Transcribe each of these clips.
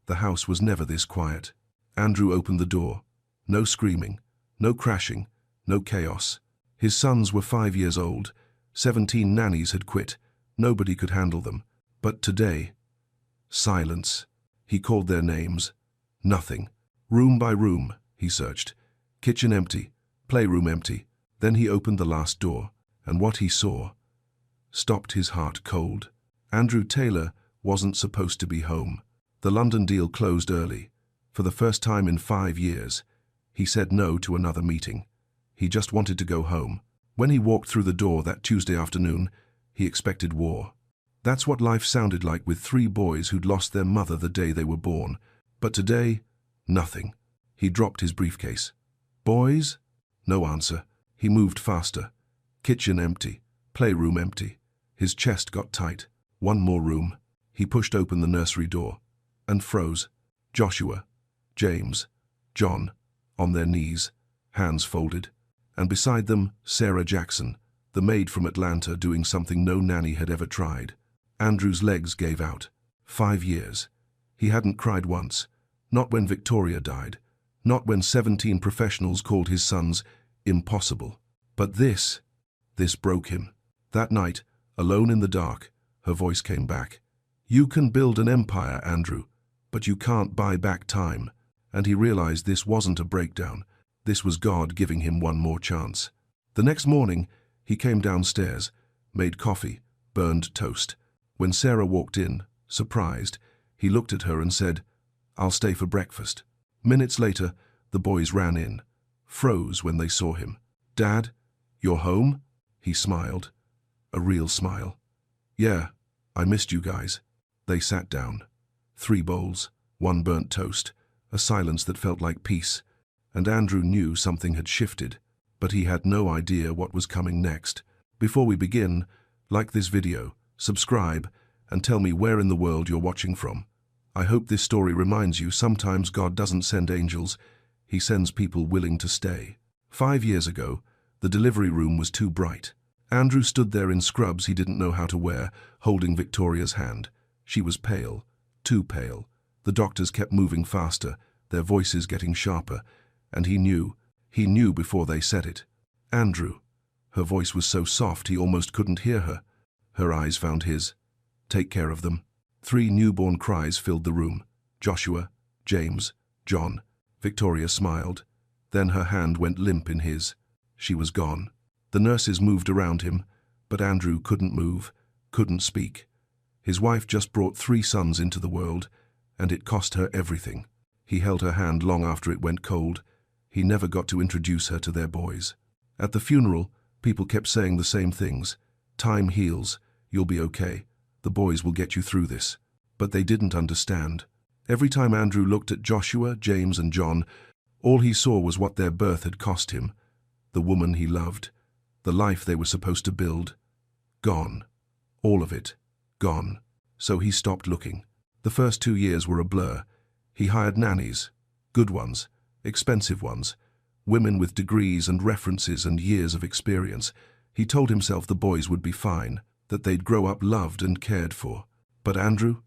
The house was never this quiet. Andrew opened the door. No screaming, no crashing, no chaos. His sons were 5 years old. 17 nannies had quit. Nobody could handle them. But today, silence. He called their names. Nothing. Room by room, he searched. Kitchen empty, playroom empty. Then he opened the last door, and what he saw stopped his heart cold. Andrew Taylor wasn't supposed to be home. The London deal closed early. For the first time in 5 years, he said no to another meeting. He just wanted to go home. When he walked through the door that Tuesday afternoon, he expected war. That's what life sounded like with 3 boys who'd lost their mother the day they were born. But today, nothing. He dropped his briefcase. Boys? No answer. He moved faster. Kitchen empty. Playroom empty. His chest got tight. One more room. He pushed open the nursery door and froze. Joshua, James, John, on their knees, hands folded. And beside them, Sarah Jackson, the maid from Atlanta doing something no nanny had ever tried. Andrew's legs gave out. 5 years. He hadn't cried once. Not when Victoria died. Not when 17 professionals called his sons impossible. But this broke him. That night, alone in the dark, her voice came back. You can build an empire, Andrew, but you can't buy back time. And he realized this wasn't a breakdown. This was God giving him one more chance. The next morning, he came downstairs, made coffee, burned toast. When Sarah walked in, surprised, he looked at her and said, I'll stay for breakfast. Minutes later, the boys ran in, froze when they saw him. Dad, you're home? He smiled. A real smile. Yeah, I missed you guys. They sat down. 3 bowls, 1 burnt toast, a silence that felt like peace. And Andrew knew something had shifted, but he had no idea what was coming next. Before we begin, like this video, subscribe, and tell me where in the world you're watching from. I hope this story reminds you sometimes God doesn't send angels, he sends people willing to stay. 5 years ago, the delivery room was too bright. Andrew stood there in scrubs he didn't know how to wear, holding Victoria's hand. She was pale, too pale. The doctors kept moving faster, their voices getting sharper, and he knew before they said it. Andrew. Her voice was so soft he almost couldn't hear her. Her eyes found his. Take care of them. 3 newborn cries filled the room. Joshua, James, John. Victoria smiled. Then her hand went limp in his. She was gone. The nurses moved around him, but Andrew couldn't move, couldn't speak. His wife just brought 3 sons into the world, and it cost her everything. He held her hand long after it went cold. He never got to introduce her to their boys. At the funeral, people kept saying the same things. Time heals. You'll be okay. The boys will get you through this. But they didn't understand. Every time Andrew looked at Joshua, James, and John, all he saw was what their birth had cost him. The woman he loved. The life they were supposed to build. Gone. All of it. Gone. So he stopped looking. The first 2 years were a blur. He hired nannies. Good ones. Expensive ones. Women with degrees and references and years of experience. He told himself the boys would be fine, that they'd grow up loved and cared for. But Andrew?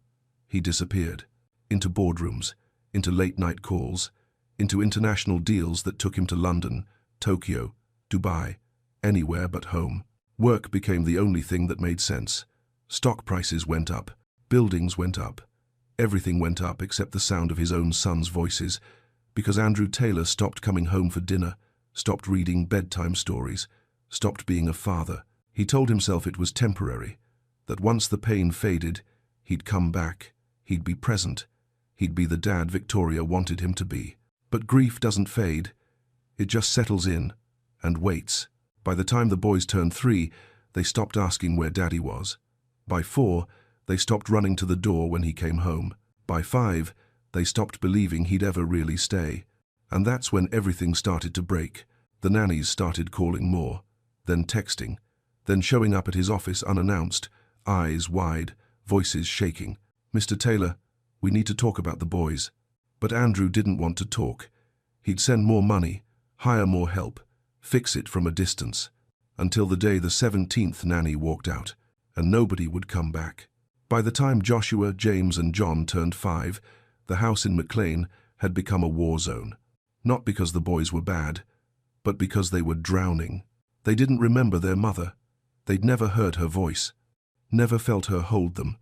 He disappeared. Into boardrooms, into late-night calls, into international deals that took him to London, Tokyo, Dubai, anywhere but home. Work became the only thing that made sense. Stock prices went up. Buildings went up. Everything went up except the sound of his own sons' voices, because Andrew Taylor stopped coming home for dinner, stopped reading bedtime stories, stopped being a father. He told himself it was temporary, that once the pain faded, he'd come back, he'd be present, he'd be the dad Victoria wanted him to be. But grief doesn't fade. It just settles in and waits. By the time the boys turned 3, they stopped asking where Daddy was. By 4, they stopped running to the door when he came home. By 5, they stopped believing he'd ever really stay. And that's when everything started to break. The nannies started calling more, then texting, then showing up at his office unannounced, eyes wide, voices shaking. Mr. Taylor, we need to talk about the boys. But Andrew didn't want to talk. He'd send more money, hire more help, fix it from a distance, until the day the 17th nanny walked out, and nobody would come back. By the time Joshua, James, and John turned 5, the house in McLean had become a war zone. Not because the boys were bad, but because they were drowning. They didn't remember their mother. They'd never heard her voice, never felt her hold them,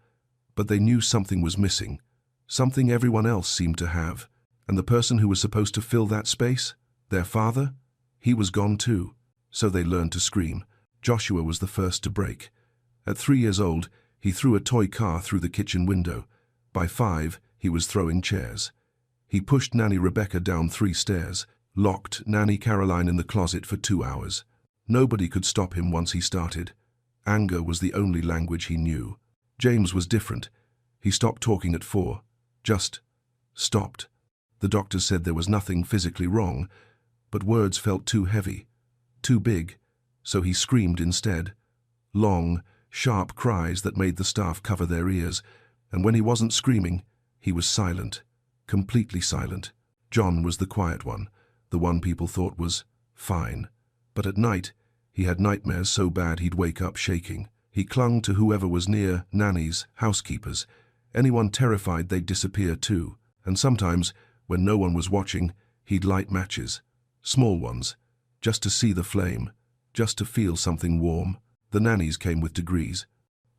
but they knew something was missing, something everyone else seemed to have. And the person who was supposed to fill that space, their father, he was gone too. So they learned to scream. Joshua was the first to break. At 3 years old, he threw a toy car through the kitchen window. By 5, he was throwing chairs. He pushed Nanny Rebecca down 3 stairs, locked Nanny Caroline in the closet for 2 hours. Nobody could stop him once he started. Anger was the only language he knew. James was different. He stopped talking at 4. Just stopped. The doctors said there was nothing physically wrong, but words felt too heavy, too big, so he screamed instead. Long, sharp cries that made the staff cover their ears, and when he wasn't screaming, he was silent, completely silent. John was the quiet one, the one people thought was fine. But at night, he had nightmares so bad he'd wake up shaking. He clung to whoever was near, nannies, housekeepers. Anyone terrified they'd disappear too. And sometimes, when no one was watching, he'd light matches. Small ones, just to see the flame, just to feel something warm. The nannies came with degrees,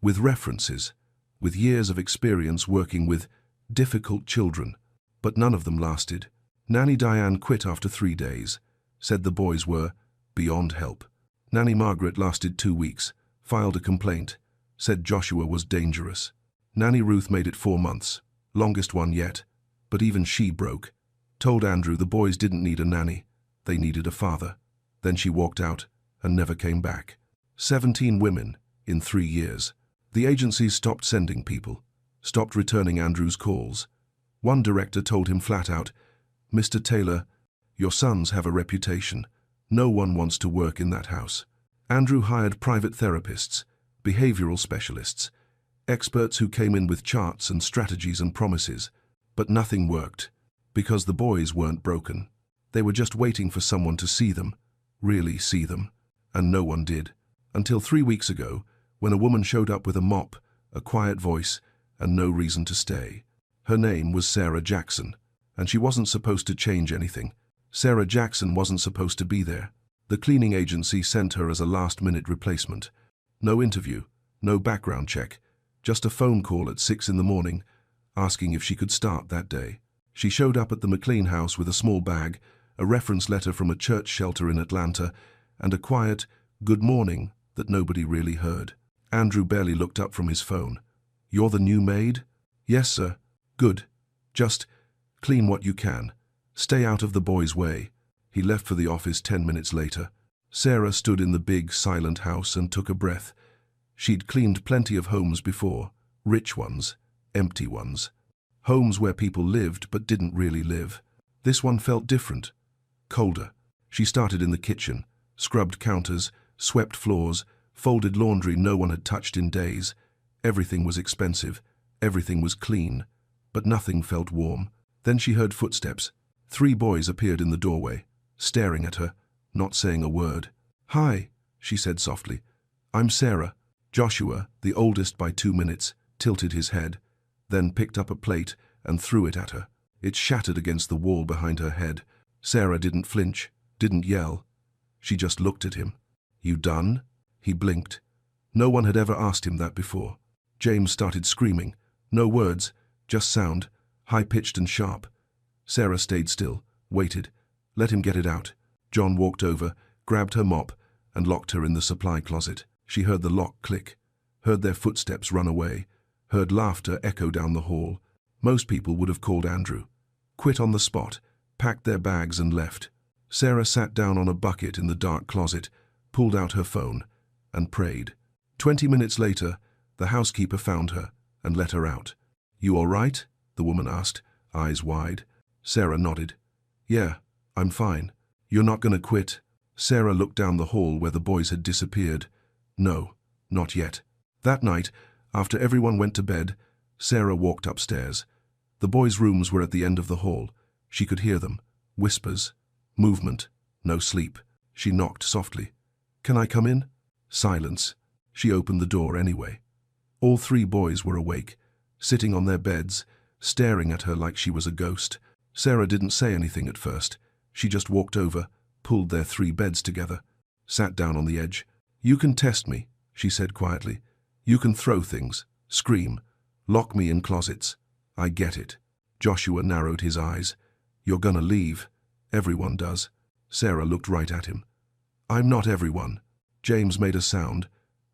with references, with years of experience working with difficult children. But none of them lasted. Nanny Diane quit after 3 days, said the boys were beyond help. Nanny Margaret lasted 2 weeks, filed a complaint, said Joshua was dangerous. Nanny Ruth made it 4 months, longest one yet, but even she broke. Told Andrew the boys didn't need a nanny, they needed a father. Then she walked out and never came back. 17 women in 3 years. The agencies stopped sending people, stopped returning Andrew's calls. One director told him flat out, "Mr. Taylor, your sons have a reputation. No one wants to work in that house." Andrew hired private therapists, behavioral specialists, experts who came in with charts and strategies and promises. But nothing worked, because the boys weren't broken. They were just waiting for someone to see them, really see them, and no one did. Until 3 weeks ago, when a woman showed up with a mop, a quiet voice, and no reason to stay. Her name was Sarah Jackson, and she wasn't supposed to change anything. Sarah Jackson wasn't supposed to be there. The cleaning agency sent her as a last-minute replacement. No interview, no background check, just a phone call at 6 in the morning, asking if she could start that day. She showed up at the McLean house with a small bag, a reference letter from a church shelter in Atlanta, and a quiet "good morning" that nobody really heard. Andrew barely looked up from his phone. "You're the new maid?" "Yes, sir." "Good. Just clean what you can. Stay out of the boys' way." He left for the office 10 minutes later. Sarah stood in the big, silent house and took a breath. She'd cleaned plenty of homes before, rich ones, empty ones. Homes where people lived but didn't really live. This one felt different, colder. She started in the kitchen, scrubbed counters, swept floors, folded laundry no one had touched in days. Everything was expensive, everything was clean, but nothing felt warm. Then she heard footsteps. 3 boys appeared in the doorway, staring at her, not saying a word. "Hi," she said softly. "I'm Sarah." Joshua, the oldest by 2 minutes, tilted his head, then picked up a plate and threw it at her. It shattered against the wall behind her head. Sarah didn't flinch, didn't yell. She just looked at him. "You done?" He blinked. No one had ever asked him that before. James started screaming. No words, just sound, high-pitched and sharp. Sarah stayed still, waited, let him get it out. John walked over, grabbed her mop, and locked her in the supply closet. She heard the lock click, heard their footsteps run away, heard laughter echo down the hall. Most people would have called Andrew, quit on the spot, packed their bags and left. Sarah sat down on a bucket in the dark closet, pulled out her phone, and prayed. 20 minutes later, the housekeeper found her and let her out. "You all right?" the woman asked, eyes wide. Sarah nodded. "Yeah, I'm fine." "You're not going to quit?" Sarah looked down the hall where the boys had disappeared. "No, not yet." That night, after everyone went to bed, Sarah walked upstairs. The boys' rooms were at the end of the hall. She could hear them. Whispers. Movement. No sleep. She knocked softly. "Can I come in?" Silence. She opened the door anyway. All 3 boys were awake, sitting on their beds, staring at her like she was a ghost. Sarah didn't say anything at first. She just walked over, pulled their 3 beds together, sat down on the edge. "You can test me," she said quietly. "You can throw things, scream, lock me in closets. I get it." Joshua narrowed his eyes. "You're gonna leave. Everyone does." Sarah looked right at him. "I'm not everyone." James made a sound,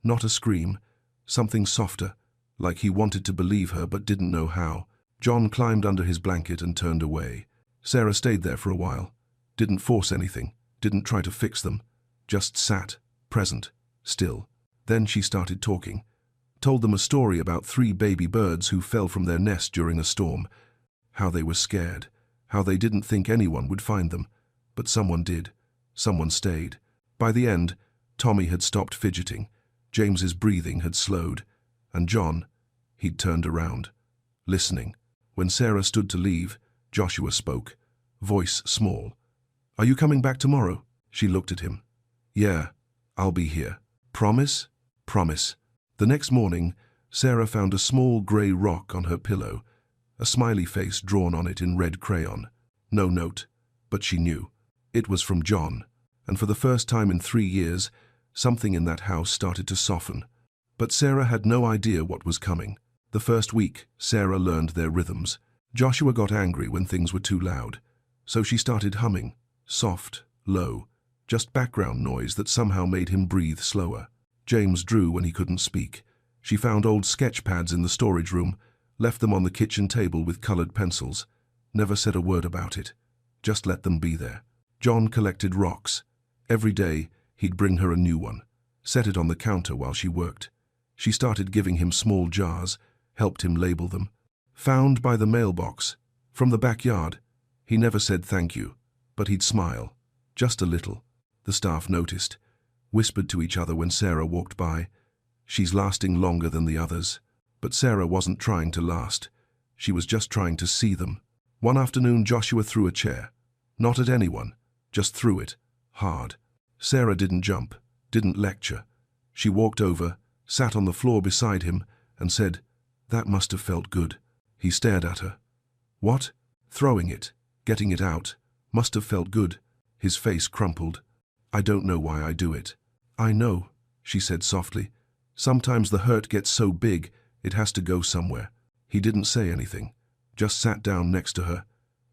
not a scream, something softer, like he wanted to believe her but didn't know how. John climbed under his blanket and turned away. Sarah stayed there for a while, didn't force anything, didn't try to fix them, just sat, present, still. Then she started talking, told them a story about 3 baby birds who fell from their nest during a storm, how they were scared, how they didn't think anyone would find them, but someone did, someone stayed. By the end, Tommy had stopped fidgeting, James's breathing had slowed, and John, he'd turned around, listening. When Sarah stood to leave, Joshua spoke, voice small. "Are you coming back tomorrow?" She looked at him. "Yeah, I'll be here." "Promise?" "Promise." The next morning, Sarah found a small grey rock on her pillow, a smiley face drawn on it in red crayon. No note, but she knew. It was from John, and for the first time in 3 years, something in that house started to soften. But Sarah had no idea what was coming. The first week, Sarah learned their rhythms. Joshua got angry when things were too loud, so she started humming, soft, low, just background noise that somehow made him breathe slower. James drew when he couldn't speak. She found old sketch pads in the storage room, left them on the kitchen table with colored pencils, never said a word about it, just let them be there. John collected rocks. Every day, he'd bring her a new one, set it on the counter while she worked. She started giving him small jars, helped him label them. Found by the mailbox, from the backyard. He never said thank you, but he'd smile, just a little. The staff noticed, whispered to each other when Sarah walked by. "She's lasting longer than the others." But Sarah wasn't trying to last. She was just trying to see them. One afternoon, Joshua threw a chair. Not at anyone, just threw it, hard. Sarah didn't jump, didn't lecture. She walked over, sat on the floor beside him, and said, "That must have felt good." He stared at her. "What?" "Throwing it, getting it out, must have felt good." His face crumpled. "I don't know why I do it." "I know," she said softly. "Sometimes the hurt gets so big, it has to go somewhere." He didn't say anything, just sat down next to her,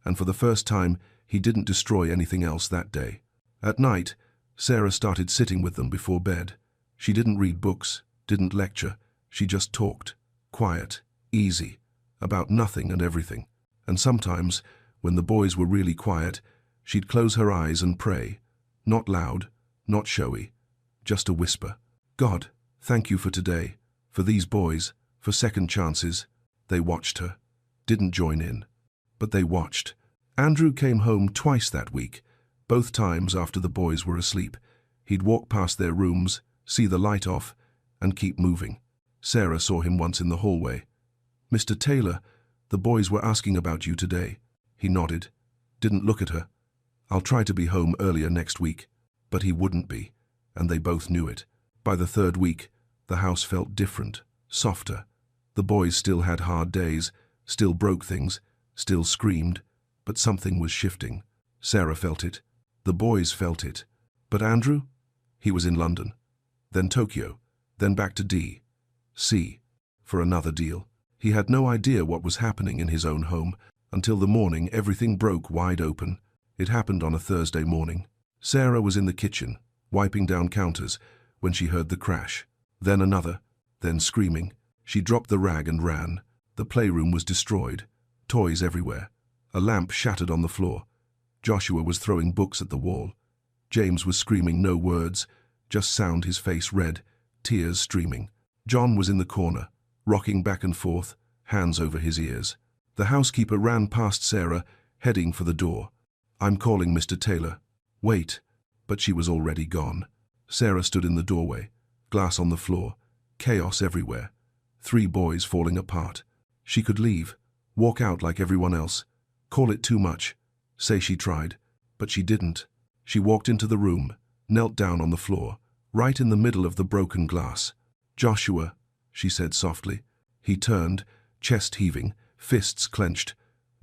and for the first time, he didn't destroy anything else that day. At night, Sarah started sitting with them before bed. She didn't read books, didn't lecture, she just talked, quiet, easy, about nothing and everything. And sometimes, when the boys were really quiet, she'd close her eyes and pray, not loud, not showy, just a whisper. "God, thank you for today, for these boys, for second chances." They watched her, didn't join in, but they watched. Andrew came home twice that week, both times after the boys were asleep. He'd walk past their rooms, see the light off, and keep moving. Sarah saw him once in the hallway. "Mr. Taylor, the boys were asking about you today." He nodded, didn't look at her. "I'll try to be home earlier next week." But he wouldn't be, and they both knew it. By the 3rd week, the house felt different, softer. The boys still had hard days, still broke things, still screamed, but something was shifting. Sarah felt it. The boys felt it. But Andrew? He was in London, then Tokyo, then back to D.C. for another deal. He had no idea what was happening in his own home until the morning everything broke wide open. It happened on a Thursday morning. Sarah was in the kitchen, wiping down counters, when she heard the crash. Then another, then screaming. She dropped the rag and ran. The playroom was destroyed, toys everywhere. A lamp shattered on the floor. Joshua was throwing books at the wall. James was screaming no words, just sound, his face red, tears streaming. John was in the corner, rocking back and forth, hands over his ears. The housekeeper ran past Sarah, heading for the door. "I'm calling Mr. Taylor." "Wait." But she was already gone. Sarah stood in the doorway, glass on the floor, chaos everywhere. 3 boys falling apart. She could leave, walk out like everyone else, call it too much, say she tried, but she didn't. She walked into the room, knelt down on the floor, right in the middle of the broken glass. "Joshua," she said softly. He turned, chest heaving, fists clenched.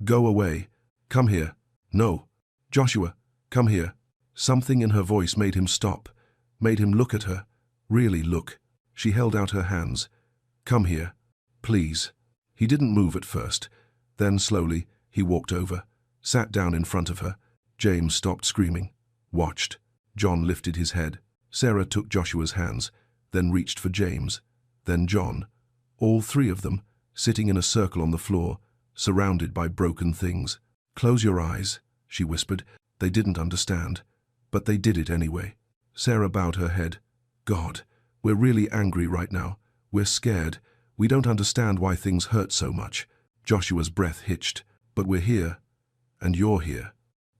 "Go away. Come here. No. Joshua, come here." Something in her voice made him stop, made him look at her, really look. She held out her hands. "Come here. Please." He didn't move at first. Then slowly, he walked over, sat down in front of her. James stopped screaming, watched. John lifted his head. Sarah took Joshua's hands, then reached for James, then John. All three of them, sitting in a circle on the floor, surrounded by broken things. "Close your eyes," she whispered. They didn't understand, but they did it anyway. Sarah bowed her head. "God, we're really angry right now. We're scared. We don't understand why things hurt so much." Joshua's breath hitched. "But we're here, and you're here,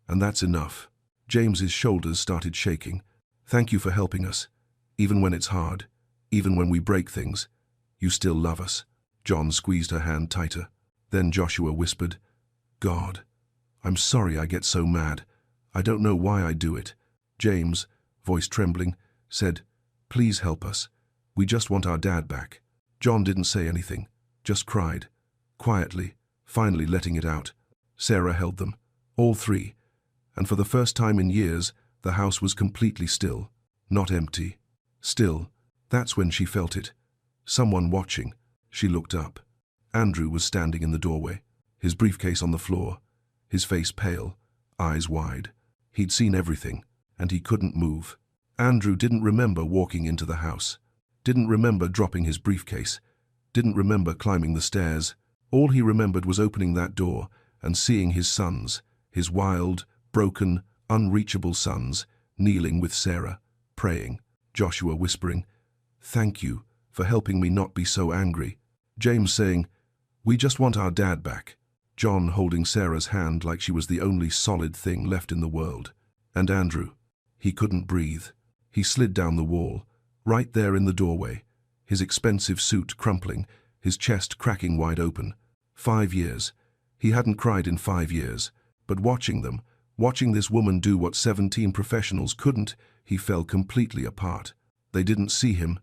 and that's enough." James's shoulders started shaking. "Thank you for helping us. Even when it's hard, even when we break things, you still love us." John squeezed her hand tighter. Then Joshua whispered, "God, I'm sorry I get so mad. I don't know why I do it." James, voice trembling, said, "Please help us. We just want our dad back." John didn't say anything, just cried, quietly, finally letting it out. Sarah held them, all three, and for the first time in years, the house was completely still, not empty. Still, that's when she felt it. Someone watching. She looked up. Andrew was standing in the doorway, his briefcase on the floor, his face pale, eyes wide. He'd seen everything, and he couldn't move. Andrew didn't remember walking into the house, didn't remember dropping his briefcase, didn't remember climbing the stairs. All he remembered was opening that door and seeing his sons, his wild, broken, unreachable sons, kneeling with Sarah, praying. Joshua whispering, "Thank you for helping me not be so angry." James saying, "We just want our dad back." John holding Sarah's hand like she was the only solid thing left in the world. And Andrew, he couldn't breathe. He slid down the wall, right there in the doorway, his expensive suit crumpling, his chest cracking wide open. 5 years. He hadn't cried in 5 years, but watching them, watching this woman do what 17 professionals couldn't, he fell completely apart. They didn't see him,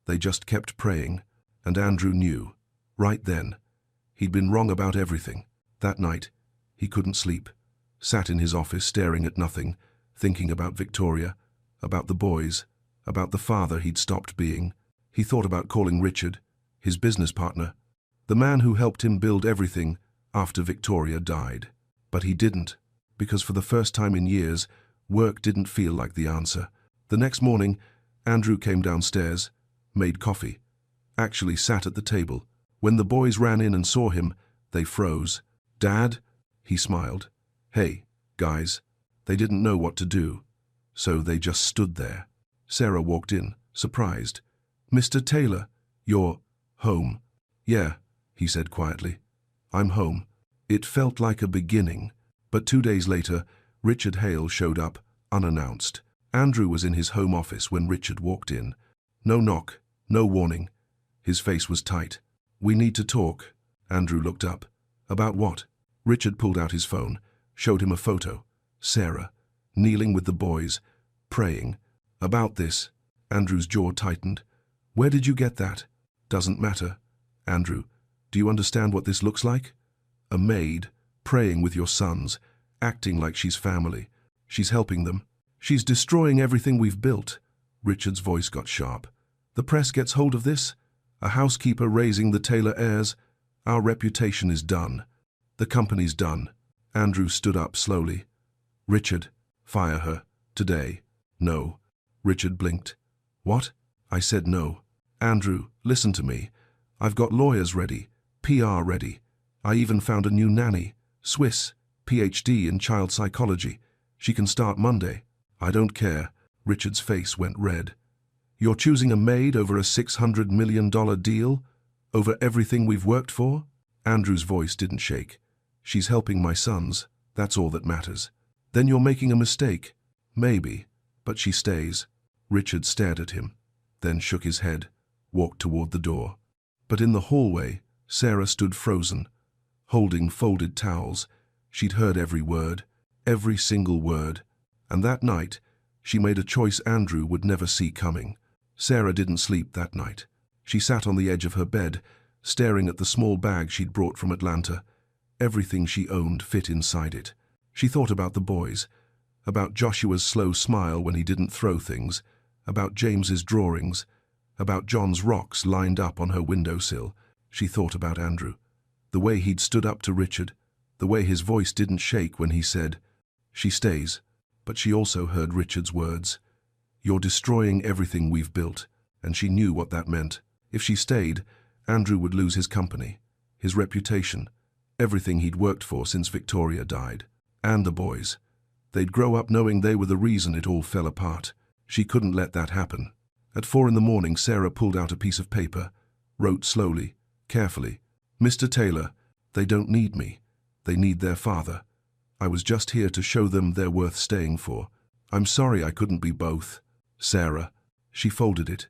they just kept praying, and Andrew knew, right then. He'd been wrong about everything. That night, he couldn't sleep, sat in his office staring at nothing, thinking about Victoria, about the boys, about the father he'd stopped being. He thought about calling Richard, his business partner, the man who helped him build everything after Victoria died. But he didn't, because for the first time in years, work didn't feel like the answer. The next morning, Andrew came downstairs, made coffee, actually sat at the table. When the boys ran in and saw him, they froze. "Dad?" He smiled. "Hey, guys." They didn't know what to do, so they just stood there. Sarah walked in, surprised. "Mr. Taylor, you're home." "Yeah," he said quietly. "I'm home." It felt like a beginning, but 2 days later, Richard Hale showed up, unannounced. Andrew was in his home office when Richard walked in. No knock, no warning. His face was tight. "We need to talk." Andrew looked up. "About what?" Richard pulled out his phone, showed him a photo. Sarah, kneeling with the boys, praying. "About this." Andrew's jaw tightened. "Where did you get that?" "Doesn't matter." "Andrew, do you understand what this looks like? A maid, praying with your sons, acting like she's family. She's helping them. She's destroying everything we've built." Richard's voice got sharp. "The press gets hold of this? A housekeeper raising the Taylor heirs? Our reputation is done. The company's done." Andrew stood up slowly. "Richard, fire her. Today." "No." Richard blinked. "What?" "I said no." "Andrew, listen to me. I've got lawyers ready, PR ready. I even found a new nanny, Swiss, PhD in child psychology. She can start Monday." "I don't care." Richard's face went red. "You're choosing a maid over a $600 million deal? Over everything we've worked for?" Andrew's voice didn't shake. "She's helping my sons. That's all that matters." "Then you're making a mistake." "Maybe, but she stays." Richard stared at him, then shook his head, walked toward the door. But in the hallway, Sarah stood frozen, holding folded towels. She'd heard every word, every single word. And that night, she made a choice Andrew would never see coming. Sarah didn't sleep that night. She sat on the edge of her bed, staring at the small bag she'd brought from Atlanta. Everything she owned fit inside it. She thought about the boys, about Joshua's slow smile when he didn't throw things, about James's drawings, about John's rocks lined up on her windowsill. She thought about Andrew, the way he'd stood up to Richard, the way his voice didn't shake when he said, "She stays." But she also heard Richard's words, "You're destroying everything we've built," and she knew what that meant. If she stayed, Andrew would lose his company, his reputation, everything he'd worked for since Victoria died. And the boys. They'd grow up knowing they were the reason it all fell apart. She couldn't let that happen. At 4 a.m, Sarah pulled out a piece of paper, wrote slowly, carefully, "Mr. Taylor, they don't need me. They need their father. I was just here to show them they're worth staying for. I'm sorry I couldn't be both. Sarah." She folded it,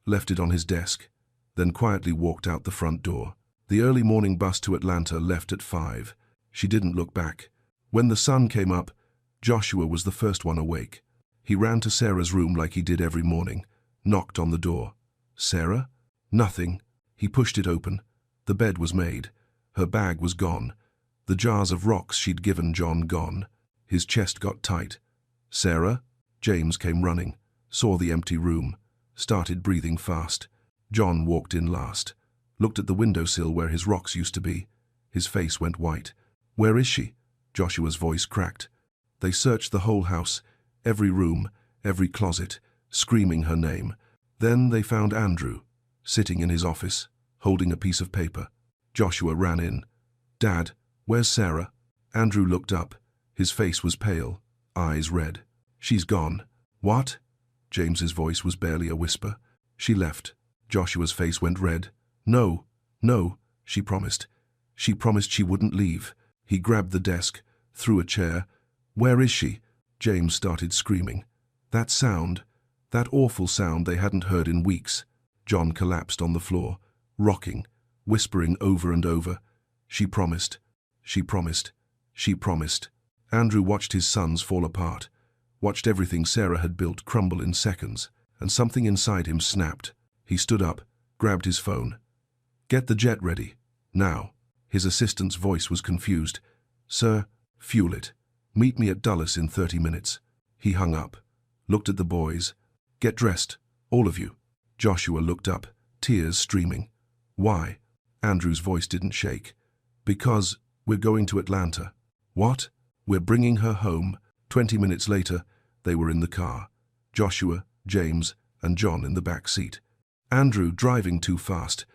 left it on his desk, then quietly walked out the front door. The early morning bus to Atlanta left at 5. She didn't look back. When the sun came up, Joshua was the first one awake. He ran to Sarah's room like he did every morning, knocked on the door. "Sarah?" "Nothing." He pushed it open. The bed was made. Her bag was gone. The jars of rocks she'd given John gone. His chest got tight. "Sarah?" James came running, saw the empty room, started breathing fast. John walked in last, looked at the windowsill where his rocks used to be. His face went white. "Where is she?" Joshua's voice cracked. They searched the whole house, every room, every closet, screaming her name. Then they found Andrew, sitting in his office, holding a piece of paper. Joshua ran in. "Dad, where's Sarah?" Andrew looked up. His face was pale, eyes red. "She's gone." "What?" James's voice was barely a whisper. "She left." Joshua's face went red. "No, no," she promised. She promised she wouldn't leave. He grabbed the desk, threw a chair. "Where is she?" James started screaming. That sound, that awful sound they hadn't heard in weeks. John collapsed on the floor, rocking, whispering over and over, "She promised, she promised, she promised." Andrew watched his sons fall apart, watched everything Sarah had built crumble in seconds, and something inside him snapped. He stood up, grabbed his phone. "Get the jet ready, now." His assistant's voice was confused. "Sir, fuel it. Meet me at Dulles in 30 minutes. He hung up, looked at the boys. "Get dressed, all of you." Joshua looked up, tears streaming. "Why?" Andrew's voice didn't shake. "Because we're going to Atlanta." "What?" "We're bringing her home." 20 minutes later, they were in the car. Joshua, James, and John in the back seat. Andrew driving too fast.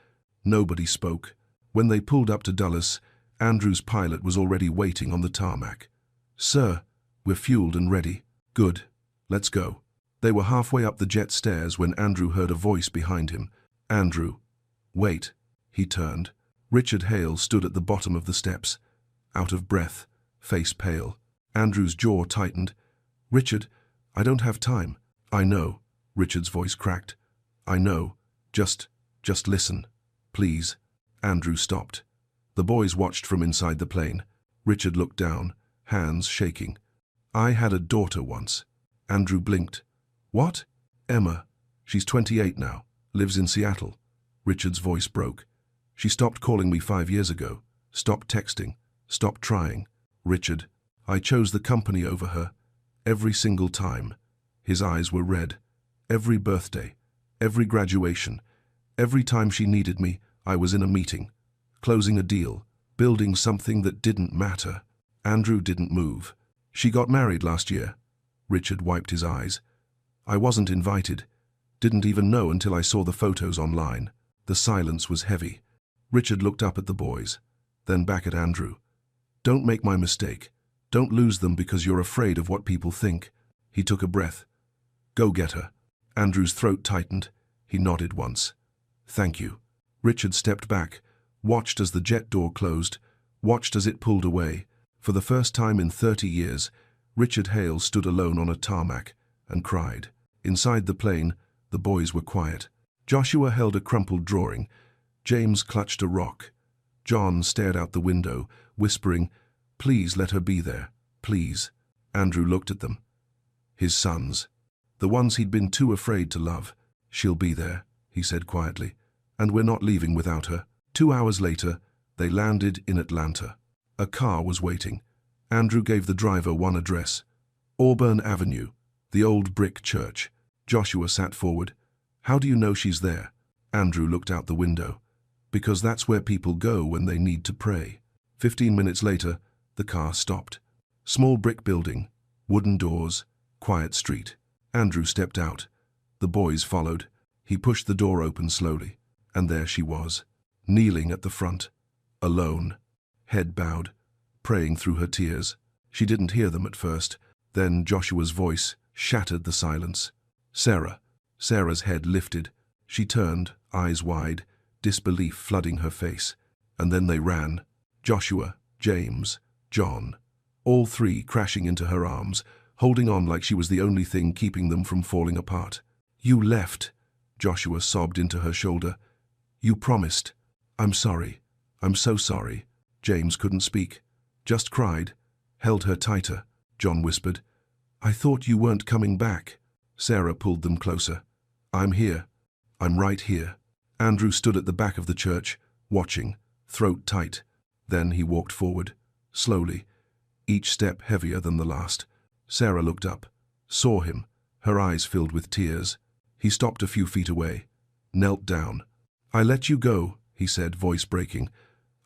Nobody spoke. When they pulled up to Dulles, Andrew's pilot was already waiting on the tarmac. "Sir, we're fueled and ready." "Good. Let's go." They were halfway up the jet stairs when Andrew heard a voice behind him. "Andrew." "Wait." He turned. Richard Hale stood at the bottom of the steps, out of breath, face pale. Andrew's jaw tightened. "Richard, I don't have time." "I know." Richard's voice cracked. "I know. Just listen. Please." Andrew stopped. The boys watched from inside the plane. Richard looked down, hands shaking. "I had a daughter once." Andrew blinked. "What?" "Emma. She's 28 now. Lives in Seattle." Richard's voice broke. "She stopped calling me 5 years ago. Stopped texting. Stopped trying." "Richard, I chose the company over her. Every single time." His eyes were red. "Every birthday. Every graduation. Every time she needed me, I was in a meeting. Closing a deal. Building something that didn't matter." Andrew didn't move. "She got married last year." Richard wiped his eyes. "I wasn't invited. Didn't even know until I saw the photos online." The silence was heavy. Richard looked up at the boys, then back at Andrew. "Don't make my mistake. Don't lose them because you're afraid of what people think." He took a breath. "Go get her." Andrew's throat tightened. He nodded once. "Thank you." Richard stepped back, watched as the jet door closed, watched as it pulled away. For the first time in 30 years, Richard Hale stood alone on a tarmac and cried. Inside the plane, the boys were quiet. Joshua held a crumpled drawing. James clutched a rock. John stared out the window, whispering, "Please let her be there, please." Andrew looked at them. His sons. The ones he'd been too afraid to love. "She'll be there," he said quietly. "And we're not leaving without her." 2 hours later, they landed in Atlanta. A car was waiting. Andrew gave the driver one address: Auburn Avenue, the old brick church. Joshua sat forward. "How do you know she's there?" Andrew looked out the window. "Because that's where people go when they need to pray." 15 minutes later, the car stopped. Small brick building, wooden doors, quiet street. Andrew stepped out. The boys followed. He pushed the door open slowly, and there she was, kneeling at the front, alone, head bowed, praying through her tears. She didn't hear them at first. Then Joshua's voice shattered the silence. "Sarah." Sarah's head lifted. She turned, eyes wide, disbelief flooding her face. And then they ran. Joshua, James, John, all three crashing into her arms, holding on like she was the only thing keeping them from falling apart. "You left," Joshua sobbed into her shoulder. "You promised." "I'm sorry. I'm so sorry." James couldn't speak, just cried, held her tighter. John whispered, "I thought you weren't coming back." Sarah pulled them closer. "I'm here. I'm right here." Andrew stood at the back of the church, watching, throat tight. Then he walked forward, slowly, each step heavier than the last. Sarah looked up, saw him, her eyes filled with tears. He stopped a few feet away, knelt down. "I let you go," he said, voice breaking.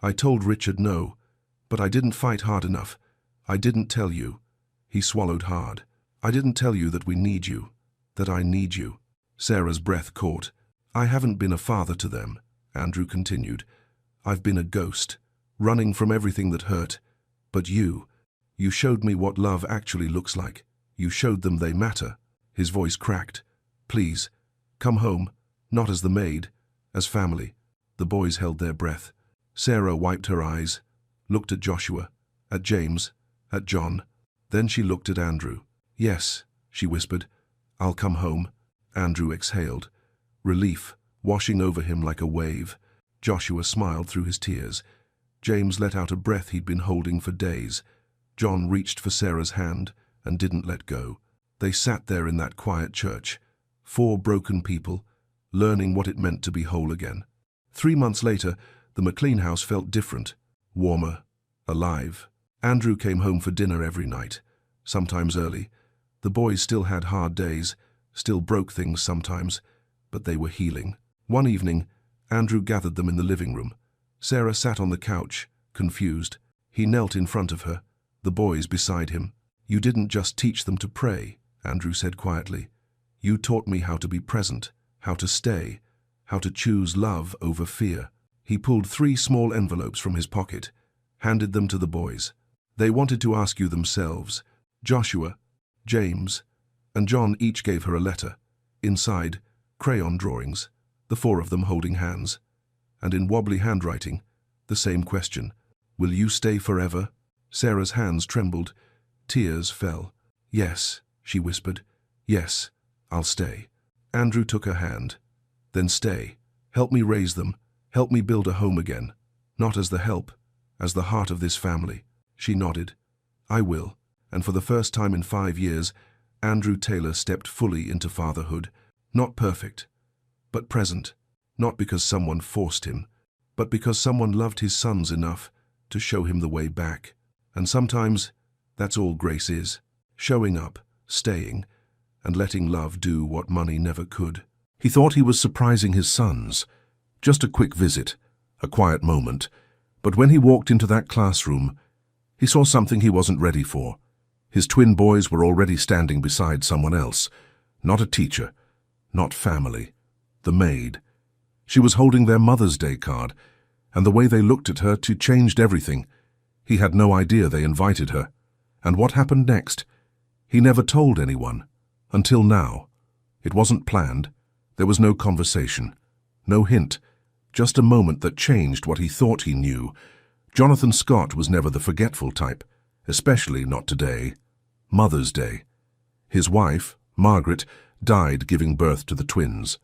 "I told Richard no, but I didn't fight hard enough. I didn't tell you." He swallowed hard. "I didn't tell you that we need you, that I need you." Sarah's breath caught. "I haven't been a father to them," Andrew continued. "I've been a ghost, running from everything that hurt. But you showed me what love actually looks like. You showed them they matter." His voice cracked. "Please, come home, not as the maid, as family." The boys held their breath. Sarah wiped her eyes, looked at Joshua, at James, at John. Then she looked at Andrew. "Yes," she whispered, "I'll come home." Andrew exhaled, relief washing over him like a wave. Joshua smiled through his tears. James let out a breath he'd been holding for days. John reached for Sarah's hand and didn't let go. They sat there in that quiet church, 4 broken people, learning what it meant to be whole again. 3 months later, the McLean house felt different, warmer, alive. Andrew came home for dinner every night, sometimes early. The boys still had hard days, still broke things sometimes, but they were healing. One evening, Andrew gathered them in the living room. Sarah sat on the couch, confused. He knelt in front of her, the boys beside him. "You didn't just teach them to pray," Andrew said quietly. "You taught me how to be present, how to stay, how to choose love over fear." He pulled 3 small envelopes from his pocket, handed them to the boys. "They wanted to ask you themselves." Joshua, James, and John each gave her a letter. Inside, crayon drawings, the 4 of them holding hands. And in wobbly handwriting, the same question: "Will you stay forever?" Sarah's hands trembled. Tears fell. "Yes," she whispered. "Yes, I'll stay." Andrew took her hand. "Then stay. Help me raise them. Help me build a home again. Not as the help, as the heart of this family." She nodded. "I will." And for the first time in 5 years, Andrew Taylor stepped fully into fatherhood. Not perfect, but present. Not because someone forced him, but because someone loved his sons enough to show him the way back. And sometimes, that's all grace is. Showing up, staying, and letting love do what money never could. He thought he was surprising his sons. Just a quick visit, a quiet moment. But when he walked into that classroom, he saw something he wasn't ready for. His twin boys were already standing beside someone else. Not a teacher, not family. The maid. She was holding their Mother's Day card, and the way they looked at her changed everything. He had no idea they invited her. And what happened next? He never told anyone. Until now. It wasn't planned. There was no conversation. No hint. Just a moment that changed what he thought he knew. Jonathan Scott was never the forgetful type, especially not today. Mother's Day. His wife, Margaret, died giving birth to the twins.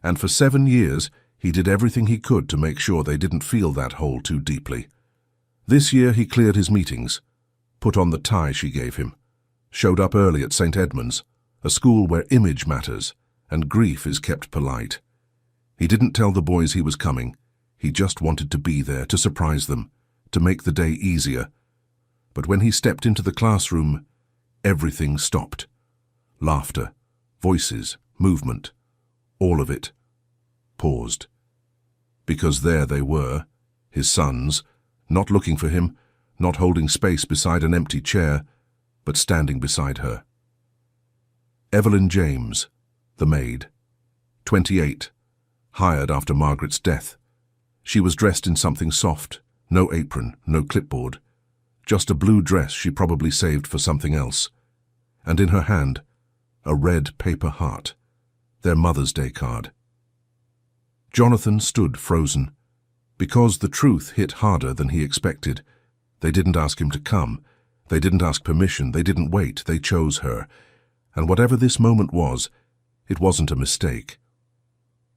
And for 7 years, he did everything he could to make sure they didn't feel that hole too deeply. This year he cleared his meetings, put on the tie she gave him, showed up early at St. Edmund's, a school where image matters and grief is kept polite. He didn't tell the boys he was coming. He just wanted to be there, to surprise them, to make the day easier. But when he stepped into the classroom, everything stopped. Laughter, voices, movement, all of it paused. Because there they were, his sons, not looking for him, not holding space beside an empty chair, but standing beside her. Evelyn James, the maid, 28, hired after Margaret's death. She was dressed in something soft, no apron, no clipboard, just a blue dress she probably saved for something else, and in her hand, a red paper heart, their Mother's Day card. Jonathan stood frozen. Because the truth hit harder than he expected. They didn't ask him to come. They didn't ask permission. They didn't wait. They chose her. And whatever this moment was, it wasn't a mistake.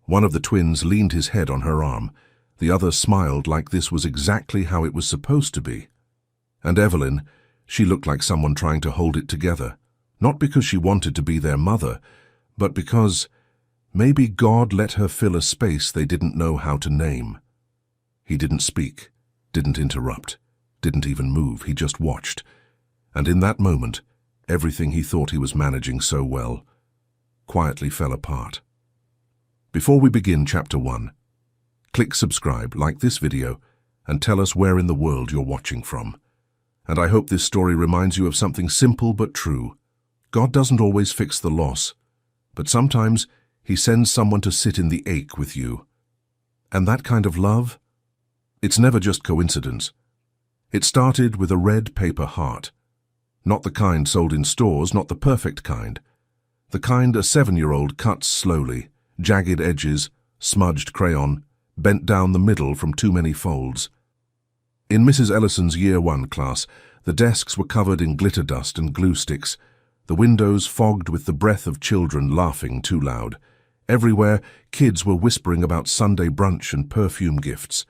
One of the twins leaned his head on her arm. The other smiled like this was exactly how it was supposed to be. And Evelyn, she looked like someone trying to hold it together. Not because she wanted to be their mother, but because maybe God let her fill a space they didn't know how to name. He didn't speak, didn't interrupt, didn't even move. He just watched. And in that moment, everything he thought he was managing so well quietly fell apart. Before we begin Chapter 1, click subscribe, like this video, and tell us where in the world you're watching from. And I hope this story reminds you of something simple but true. God doesn't always fix the loss, but sometimes He sends someone to sit in the ache with you. And that kind of love, it's never just coincidence. It started with a red paper heart. Not the kind sold in stores, not the perfect kind. The kind a 7-year-old cuts slowly, jagged edges, smudged crayon, bent down the middle from too many folds. In Mrs. Ellison's Year 1 class, the desks were covered in glitter dust and glue sticks, the windows fogged with the breath of children laughing too loud. Everywhere, kids were whispering about Sunday brunch and perfume gifts.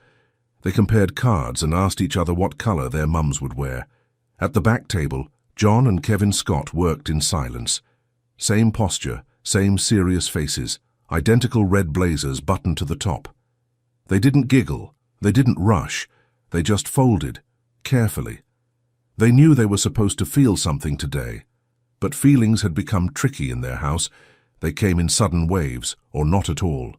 They compared cards and asked each other what color their mums would wear. At the back table, John and Kevin Scott worked in silence. Same posture, same serious faces, identical red blazers buttoned to the top. They didn't giggle, they didn't rush, they just folded, carefully. They knew they were supposed to feel something today, but feelings had become tricky in their house. They came in sudden waves, or not at all.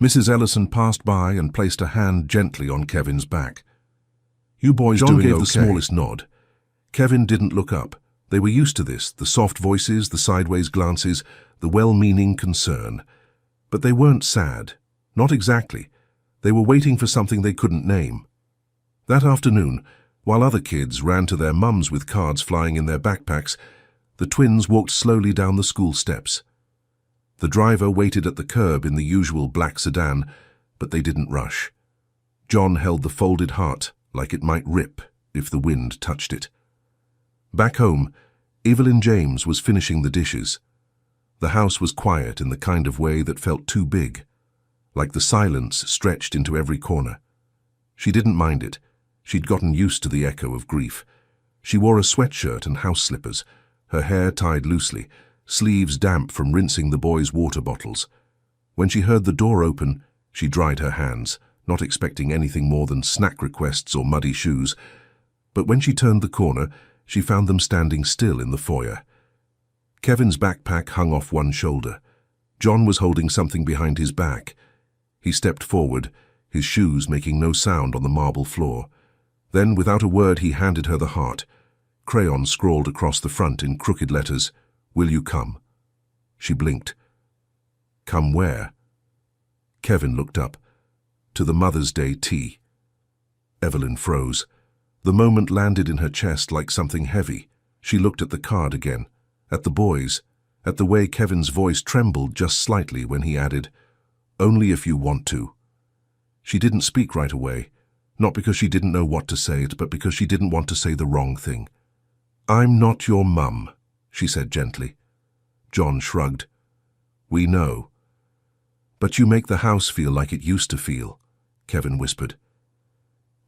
Mrs. Ellison passed by and placed a hand gently on Kevin's back. "You boys doing okay?" John gave the smallest nod. Kevin didn't look up. They were used to this, the soft voices, the sideways glances, the well-meaning concern. But they weren't sad. Not exactly. They were waiting for something they couldn't name. That afternoon, while other kids ran to their mums with cards flying in their backpacks, the twins walked slowly down the school steps. The driver waited at the curb in the usual black sedan, but they didn't rush. John held the folded heart like it might rip if the wind touched it. Back home, Evelyn James was finishing the dishes. The house was quiet in the kind of way that felt too big, like the silence stretched into every corner. She didn't mind it. She'd gotten used to the echo of grief. She wore a sweatshirt and house slippers, her hair tied loosely, sleeves damp from rinsing the boys' water bottles. When she heard the door open, she dried her hands, not expecting anything more than snack requests or muddy shoes. But when she turned the corner, she found them standing still in the foyer. Kevin's backpack hung off one shoulder. John was holding something behind his back. He stepped forward, his shoes making no sound on the marble floor. Then, without a word, he handed her the heart. Crayon scrawled across the front in crooked letters, "Will you come?" She blinked. "Come where?" Kevin looked up. "To the Mother's Day tea." Evelyn froze. The moment landed in her chest like something heavy. She looked at the card again, at the boys, at the way Kevin's voice trembled just slightly when he added, "Only if you want to." She didn't speak right away, not because she didn't know what to say, but because she didn't want to say the wrong thing. "I'm not your mum," she said gently. John shrugged. "We know." "But you make the house feel like it used to feel," Kevin whispered.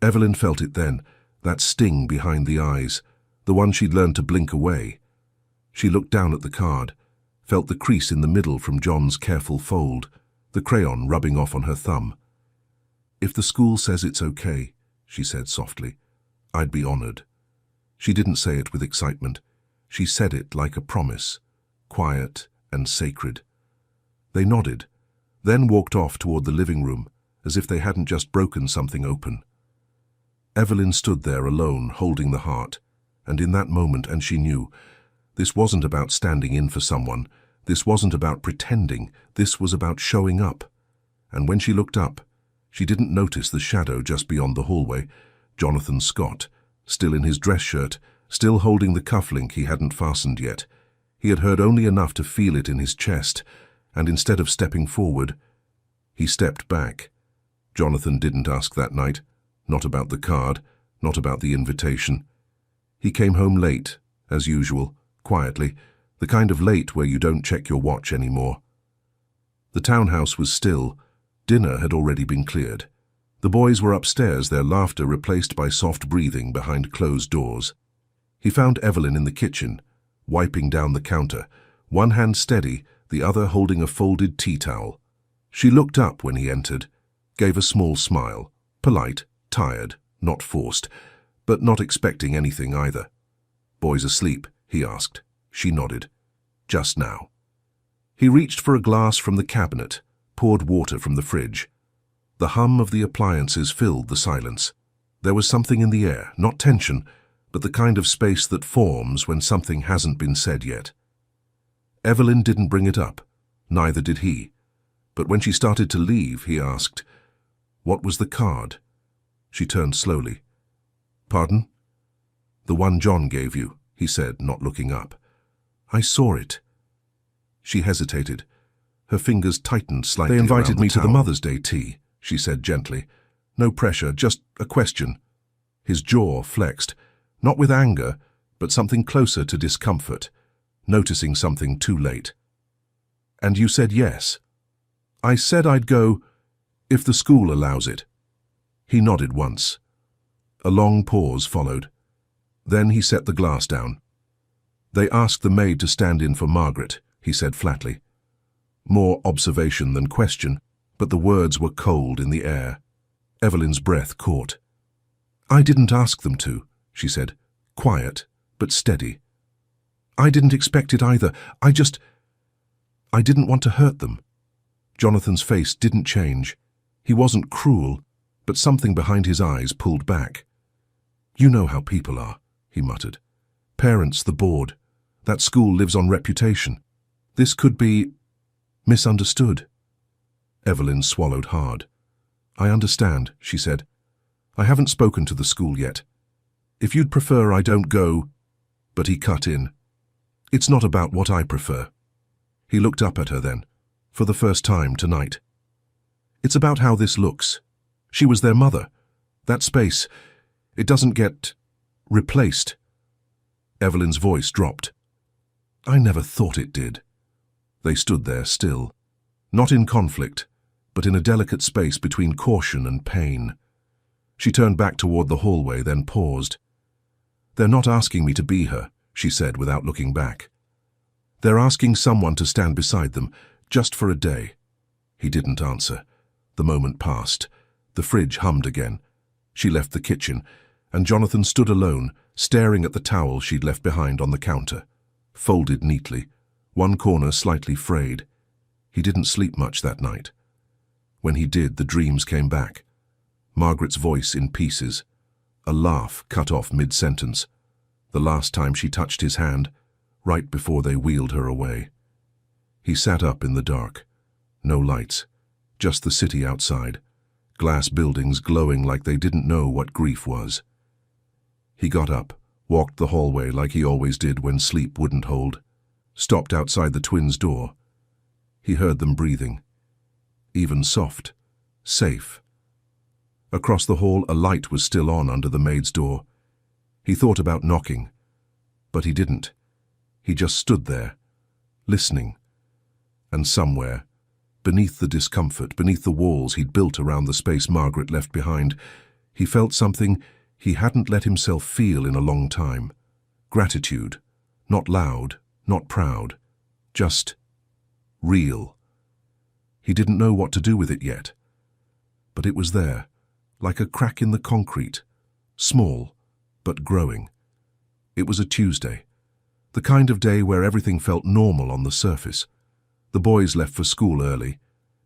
Evelyn felt it then, that sting behind the eyes, the one she'd learned to blink away. She looked down at the card, felt the crease in the middle from John's careful fold, the crayon rubbing off on her thumb. "If the school says it's okay," she said softly, "I'd be honored." She didn't say it with excitement. She said it like a promise, quiet and sacred. They nodded, then walked off toward the living room, as if they hadn't just broken something open. Evelyn stood there alone, holding the heart, and in that moment, and she knew, this wasn't about standing in for someone, this wasn't about pretending, this was about showing up. And when she looked up, she didn't notice the shadow just beyond the hallway, Jonathan Scott, still in his dress shirt, still holding the cufflink he hadn't fastened yet. He had heard only enough to feel it in his chest, and instead of stepping forward, he stepped back. Jonathan didn't ask that night, not about the card, not about the invitation. He came home late, as usual, quietly, the kind of late where you don't check your watch anymore. The townhouse was still. Dinner had already been cleared. The boys were upstairs, their laughter replaced by soft breathing behind closed doors. He found Evelyn in the kitchen, wiping down the counter, one hand steady, the other holding a folded tea towel. She looked up when he entered, gave a small smile, polite, tired, not forced, but not expecting anything either. "Boys asleep?" he asked. She nodded. "Just now." He reached for a glass from the cabinet, poured water from the fridge. The hum of the appliances filled the silence. There was something in the air, not tension, but the kind of space that forms when something hasn't been said yet. Evelyn didn't bring it up, neither did he. But when she started to leave, he asked, "What was the card?" She turned slowly. "Pardon?" "The one John gave you," he said, not looking up. "I saw it." She hesitated. Her fingers tightened slightly. "They invited me to the Mother's Day tea," she said gently. "No pressure, just a question." His jaw flexed, not with anger, but something closer to discomfort, noticing something too late. "And you said yes?" "I said I'd go if the school allows it." He nodded once. A long pause followed. Then he set the glass down. "They asked the maid to stand in for Margaret," he said flatly. More observation than question, but the words were cold in the air. Evelyn's breath caught. "I didn't ask them to," she said, quiet but steady. "I didn't expect it either. I didn't want to hurt them." Jonathan's face didn't change. He wasn't cruel, but something behind his eyes pulled back. "You know how people are," he muttered. "Parents, the board. That school lives on reputation. This could be misunderstood." Evelyn swallowed hard. "I understand," she said. "I haven't spoken to the school yet. If you'd prefer I don't go—" But he cut in. "It's not about what I prefer." He looked up at her then, for the first time tonight. "It's about how this looks. She was their mother. That space, it doesn't get replaced." Evelyn's voice dropped. "I never thought it did." They stood there still, not in conflict, but in a delicate space between caution and pain. She turned back toward the hallway, then paused. "They're not asking me to be her," she said without looking back. "They're asking someone to stand beside them, just for a day." He didn't answer. The moment passed. The fridge hummed again. She left the kitchen, and Jonathan stood alone, staring at the towel she'd left behind on the counter, folded neatly, one corner slightly frayed. He didn't sleep much that night. When he did, the dreams came back. Margaret's voice in pieces, a laugh cut off mid-sentence, the last time she touched his hand, right before they wheeled her away. He sat up in the dark. No lights, just the city outside, glass buildings glowing like they didn't know what grief was. He got up, walked the hallway like he always did when sleep wouldn't hold, stopped outside the twins' door. He heard them breathing, even soft, safe. Across the hall, a light was still on under the maid's door. He thought about knocking, but he didn't. He just stood there, listening. And somewhere, beneath the discomfort, beneath the walls he'd built around the space Margaret left behind, he felt something he hadn't let himself feel in a long time. Gratitude, not loud, not proud, just real. He didn't know what to do with it yet, but it was there, like a crack in the concrete, small, but growing. It was a Tuesday, the kind of day where everything felt normal on the surface. The boys left for school early,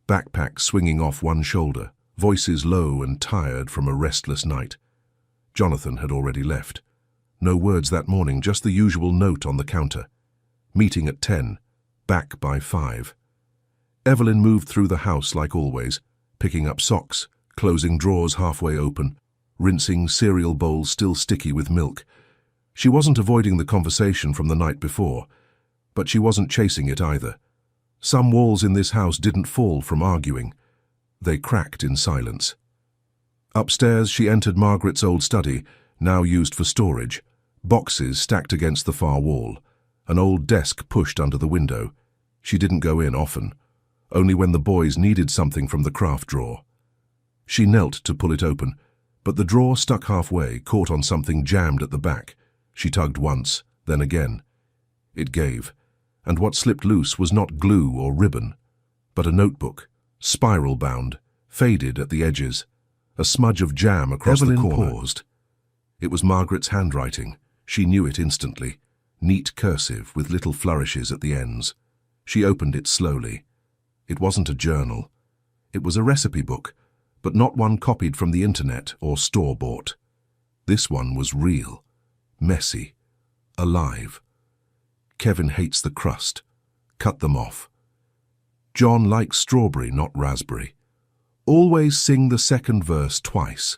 backpacks swinging off one shoulder, voices low and tired from a restless night. Jonathan had already left. No words that morning, just the usual note on the counter. Meeting at 10, back by 5. Evelyn moved through the house like always, picking up socks, closing drawers halfway open, rinsing cereal bowls still sticky with milk. She wasn't avoiding the conversation from the night before, but she wasn't chasing it either. Some walls in this house didn't fall from arguing. They cracked in silence. Upstairs, she entered Margaret's old study, now used for storage, boxes stacked against the far wall, an old desk pushed under the window. She didn't go in often, only when the boys needed something from the craft drawer. She knelt to pull it open, but the drawer stuck halfway, caught on something jammed at the back. She tugged once, then again. It gave, and what slipped loose was not glue or ribbon, but a notebook, spiral-bound, faded at the edges, a smudge of jam across the corner. Evelyn paused. It was Margaret's handwriting. She knew it instantly, neat cursive with little flourishes at the ends. She opened it slowly. It wasn't a journal. It was a recipe book, but not one copied from the internet or store-bought. This one was real, messy, alive. Kevin hates the crust. Cut them off. John likes strawberry, not raspberry. Always sing the second verse twice.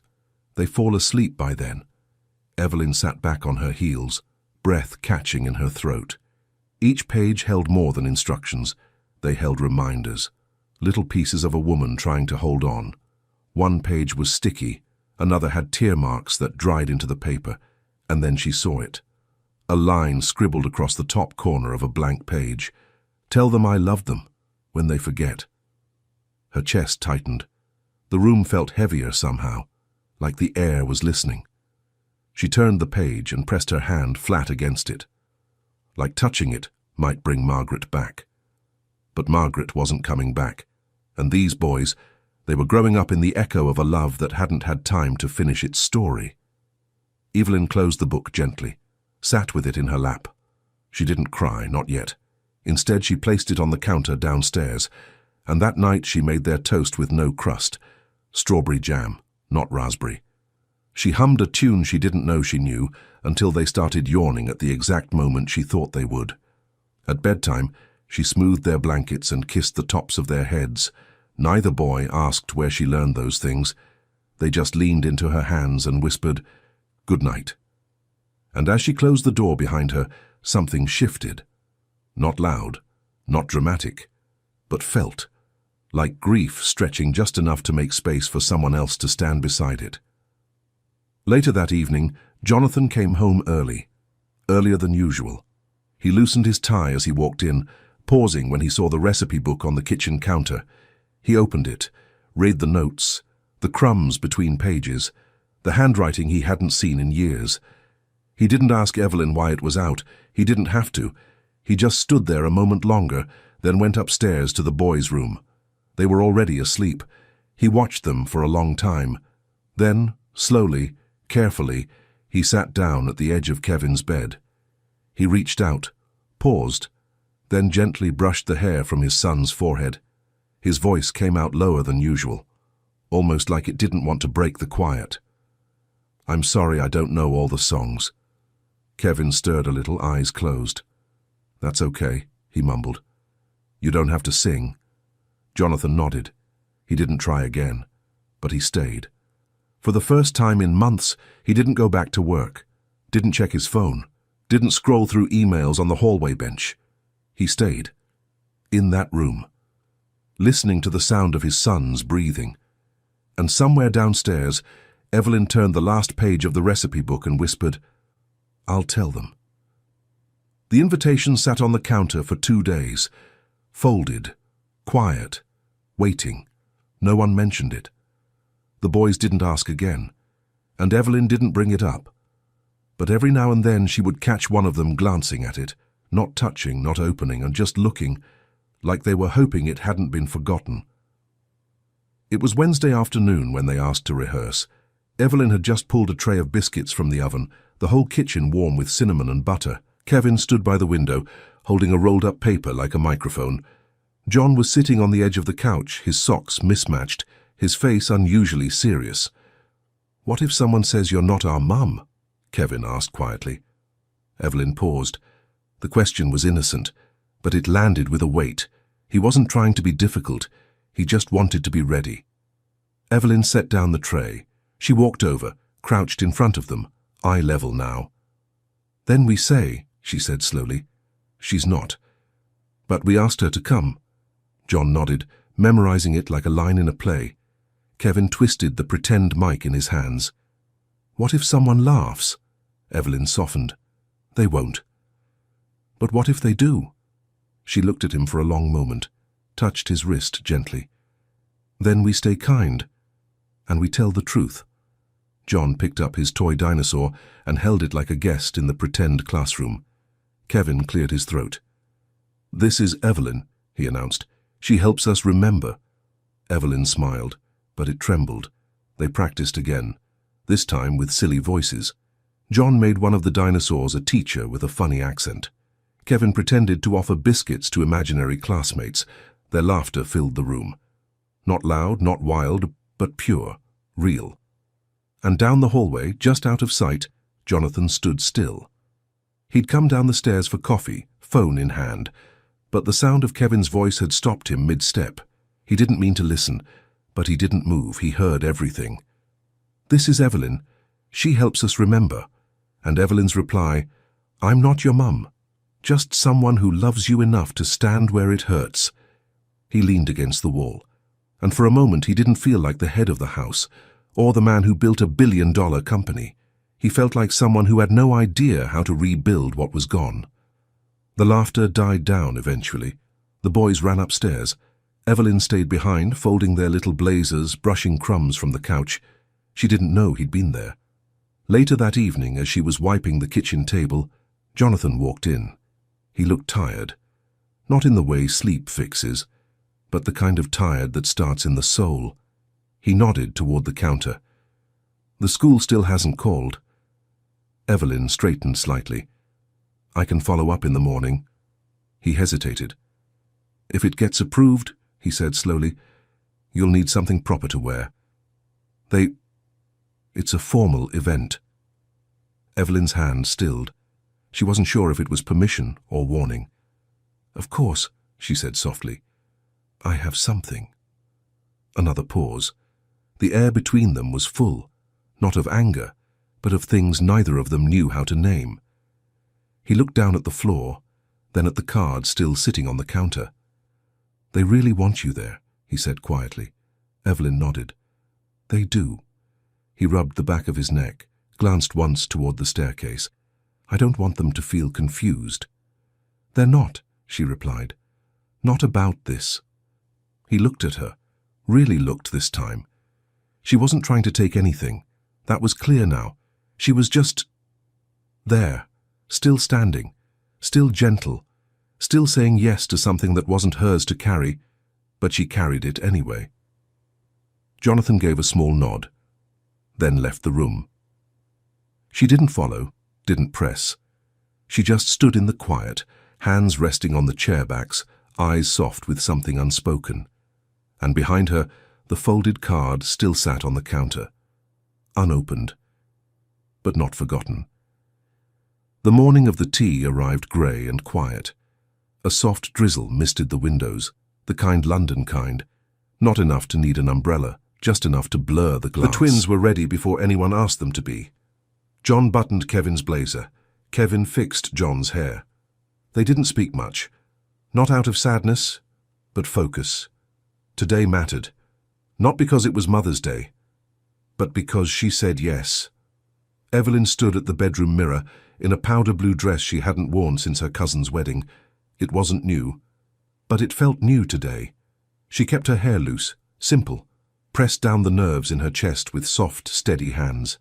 They fall asleep by then. Evelyn sat back on her heels, breath catching in her throat. Each page held more than instructions. They held reminders, little pieces of a woman trying to hold on. One page was sticky, another had tear marks that dried into the paper, and then she saw it. A line scribbled across the top corner of a blank page. Tell them I love them, when they forget. Her chest tightened. The room felt heavier somehow, like the air was listening. She turned the page and pressed her hand flat against it. Like touching it might bring Margaret back. But Margaret wasn't coming back, and these boys, they were growing up in the echo of a love that hadn't had time to finish its story. Evelyn closed the book gently, sat with it in her lap. She didn't cry, not yet. Instead, she placed it on the counter downstairs, and that night she made their toast with no crust, strawberry jam, not raspberry. She hummed a tune she didn't know she knew until they started yawning at the exact moment she thought they would. At bedtime, she smoothed their blankets and kissed the tops of their heads. Neither boy asked where she learned those things. They just leaned into her hands and whispered, "Good night." And as she closed the door behind her, something shifted. Not loud, not dramatic, but felt, like grief stretching just enough to make space for someone else to stand beside it. Later that evening, Jonathan came home early, earlier than usual. He loosened his tie as he walked in, pausing when he saw the recipe book on the kitchen counter. He opened it, read the notes, the crumbs between pages, the handwriting he hadn't seen in years. He didn't ask Evelyn why it was out. He didn't have to. He just stood there a moment longer, then went upstairs to the boys' room. They were already asleep. He watched them for a long time. Then, slowly, carefully, he sat down at the edge of Kevin's bed. He reached out, paused, then gently brushed the hair from his son's forehead. His voice came out lower than usual, almost like it didn't want to break the quiet. "I'm sorry I don't know all the songs." Kevin stirred a little, eyes closed. "That's okay," he mumbled. "You don't have to sing." Jonathan nodded. He didn't try again, but he stayed. For the first time in months, he didn't go back to work, didn't check his phone, didn't scroll through emails on the hallway bench. He stayed, in that room, listening to the sound of his son's breathing. And somewhere downstairs, Evelyn turned the last page of the recipe book and whispered, "I'll tell them." The invitation sat on the counter for 2 days, folded, quiet, waiting. No one mentioned it. The boys didn't ask again, and Evelyn didn't bring it up. But every now and then she would catch one of them glancing at it, not touching, not opening, and just looking, like they were hoping it hadn't been forgotten. It was Wednesday afternoon when they asked to rehearse. Evelyn had just pulled a tray of biscuits from the oven, the whole kitchen warm with cinnamon and butter. Kevin stood by the window, holding a rolled-up paper like a microphone. John was sitting on the edge of the couch, his socks mismatched, his face unusually serious. "What if someone says you're not our mum?" Kevin asked quietly. Evelyn paused. The question was innocent, but it landed with a weight. He wasn't trying to be difficult, he just wanted to be ready. Evelyn set down the tray. She walked over, crouched in front of them, eye level now. "Then we say," she said slowly, "she's not. But we asked her to come." John nodded, memorizing it like a line in a play. Kevin twisted the pretend mic in his hands. "What if someone laughs?" Evelyn softened. "They won't." "But what if they do?" She looked at him for a long moment, touched his wrist gently. "Then we stay kind, and we tell the truth." John picked up his toy dinosaur and held it like a guest in the pretend classroom. Kevin cleared his throat. "This is Evelyn," he announced. "She helps us remember." Evelyn smiled, but it trembled. They practiced again, this time with silly voices. John made one of the dinosaurs a teacher with a funny accent. Kevin pretended to offer biscuits to imaginary classmates. Their laughter filled the room. Not loud, not wild, but pure, real. And down the hallway, just out of sight, Jonathan stood still. He'd come down the stairs for coffee, phone in hand, but the sound of Kevin's voice had stopped him mid-step. He didn't mean to listen, but he didn't move. He heard everything. "This is Evelyn. She helps us remember." And Evelyn's reply, "I'm not your mum. Just someone who loves you enough to stand where it hurts." He leaned against the wall, and for a moment he didn't feel like the head of the house, or the man who built a billion-dollar company. He felt like someone who had no idea how to rebuild what was gone. The laughter died down eventually. The boys ran upstairs. Evelyn stayed behind, folding their little blazers, brushing crumbs from the couch. She didn't know he'd been there. Later that evening, as she was wiping the kitchen table, Jonathan walked in. He looked tired. Not in the way sleep fixes, but the kind of tired that starts in the soul. He nodded toward the counter. "The school still hasn't called." Evelyn straightened slightly. "I can follow up in the morning." He hesitated. "If it gets approved," he said slowly, "you'll need something proper to wear. It's a formal event." Evelyn's hand stilled. She wasn't sure if it was permission or warning. "Of course," she said softly. "I have something." Another pause. The air between them was full, not of anger, but of things neither of them knew how to name. He looked down at the floor, then at the card still sitting on the counter. "They really want you there," he said quietly. Evelyn nodded. "They do." He rubbed the back of his neck, glanced once toward the staircase. "I don't want them to feel confused." "They're not," she replied. "Not about this." He looked at her, really looked this time. She wasn't trying to take anything. That was clear now. She was just there, still standing, still gentle, still saying yes to something that wasn't hers to carry, but she carried it anyway. Jonathan gave a small nod, then left the room. She didn't follow, didn't press. She just stood in the quiet, hands resting on the chair backs, eyes soft with something unspoken. And behind her, the folded card still sat on the counter, unopened, but not forgotten. The morning of the tea arrived grey and quiet. A soft drizzle misted the windows, the kind London kind, not enough to need an umbrella, just enough to blur the glass. The twins were ready before anyone asked them to be. John buttoned Kevin's blazer. Kevin fixed John's hair. They didn't speak much, not out of sadness, but focus. Today mattered, not because it was Mother's Day, but because she said yes. Evelyn stood at the bedroom mirror in a powder blue dress she hadn't worn since her cousin's wedding. It wasn't new, but it felt new today. She kept her hair loose, simple, pressed down the nerves in her chest with soft, steady hands.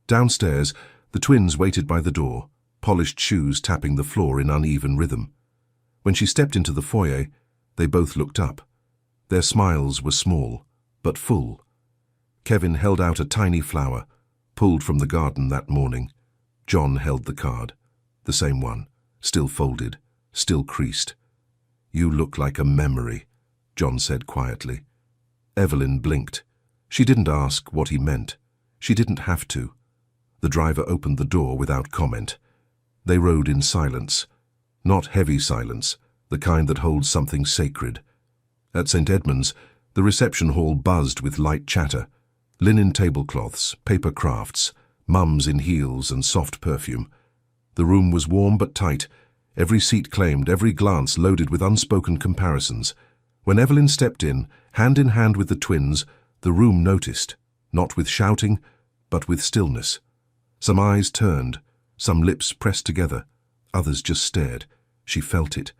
Downstairs, the twins waited by the door, polished shoes tapping the floor in uneven rhythm. When she stepped into the foyer, they both looked up. Their smiles were small, but full. Kevin held out a tiny flower, pulled from the garden that morning. John held the card, the same one, still folded, still creased. "You look like a memory," John said quietly. Evelyn blinked. She didn't ask what he meant. She didn't have to. The driver opened the door without comment. They rode in silence. Not heavy silence, the kind that holds something sacred. At St. Edmund's, the reception hall buzzed with light chatter. Linen tablecloths, paper crafts, mums in heels and soft perfume. The room was warm but tight, every seat claimed, every glance loaded with unspoken comparisons. When Evelyn stepped in hand with the twins, the room noticed, not with shouting, but with stillness. Some eyes turned, some lips pressed together, others just stared. She felt it,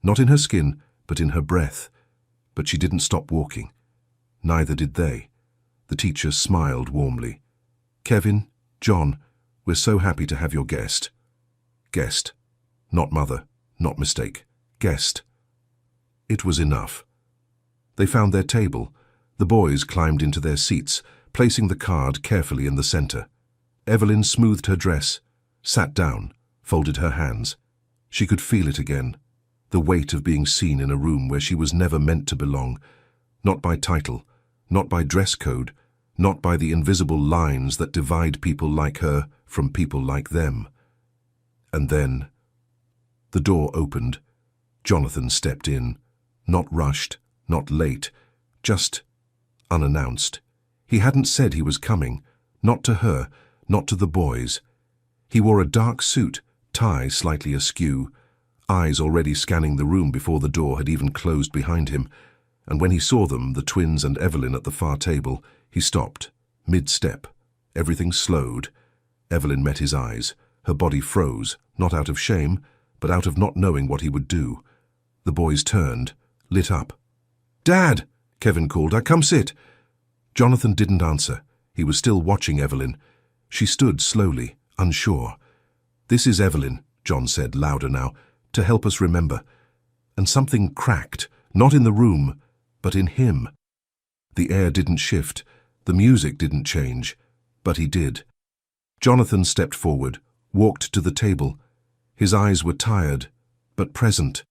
not in her skin, but in her breath. But she didn't stop walking. Neither did they. The teacher smiled warmly. "Kevin, John, we're so happy to have your guest." Guest. Not mother, not mistake. Guest. It was enough. They found their table. The boys climbed into their seats, placing the card carefully in the center. Evelyn smoothed her dress, sat down, folded her hands. She could feel it again, the weight of being seen in a room where she was never meant to belong, not by title, not by dress code, not by the invisible lines that divide people like her from people like them. And then, the door opened. Jonathan stepped in, not rushed, not late, just unannounced. He hadn't said he was coming, not to her, not to the boys. He wore a dark suit, tie slightly askew, eyes already scanning the room before the door had even closed behind him. And when he saw them, the twins and Evelyn at the far table, he stopped, mid-step. Everything slowed. Evelyn met his eyes. Her body froze, not out of shame, but out of not knowing what he would do. The boys turned, lit up. "Dad!" Kevin called. "Come sit." Jonathan didn't answer. He was still watching Evelyn. She stood slowly, unsure. "This is Evelyn," John said, louder now, "to help us remember." And something cracked, not in the room, but in him. The air didn't shift, the music didn't change, but he did. Jonathan stepped forward, walked to the table. His eyes were tired, but present.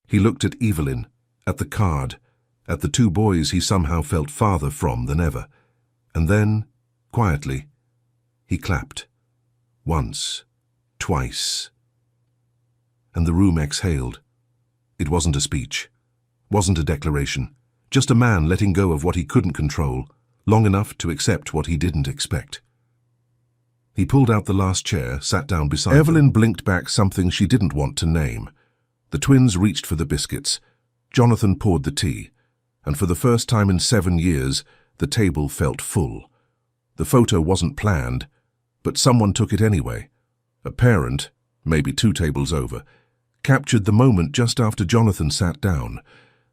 He looked at Evelyn, at the card, at the two boys he somehow felt farther from than ever. And then, quietly, he clapped. Once, twice. And the room exhaled. It wasn't a speech, wasn't a declaration, just a man letting go of what he couldn't control, long enough to accept what he didn't expect. He pulled out the last chair, sat down beside Evelyn blinked back something she didn't want to name. The twins reached for the biscuits. Jonathan poured the tea, and for the first time in 7 years, the table felt full. The photo wasn't planned, but someone took it anyway. A parent, maybe 2 tables over, captured the moment just after Jonathan sat down.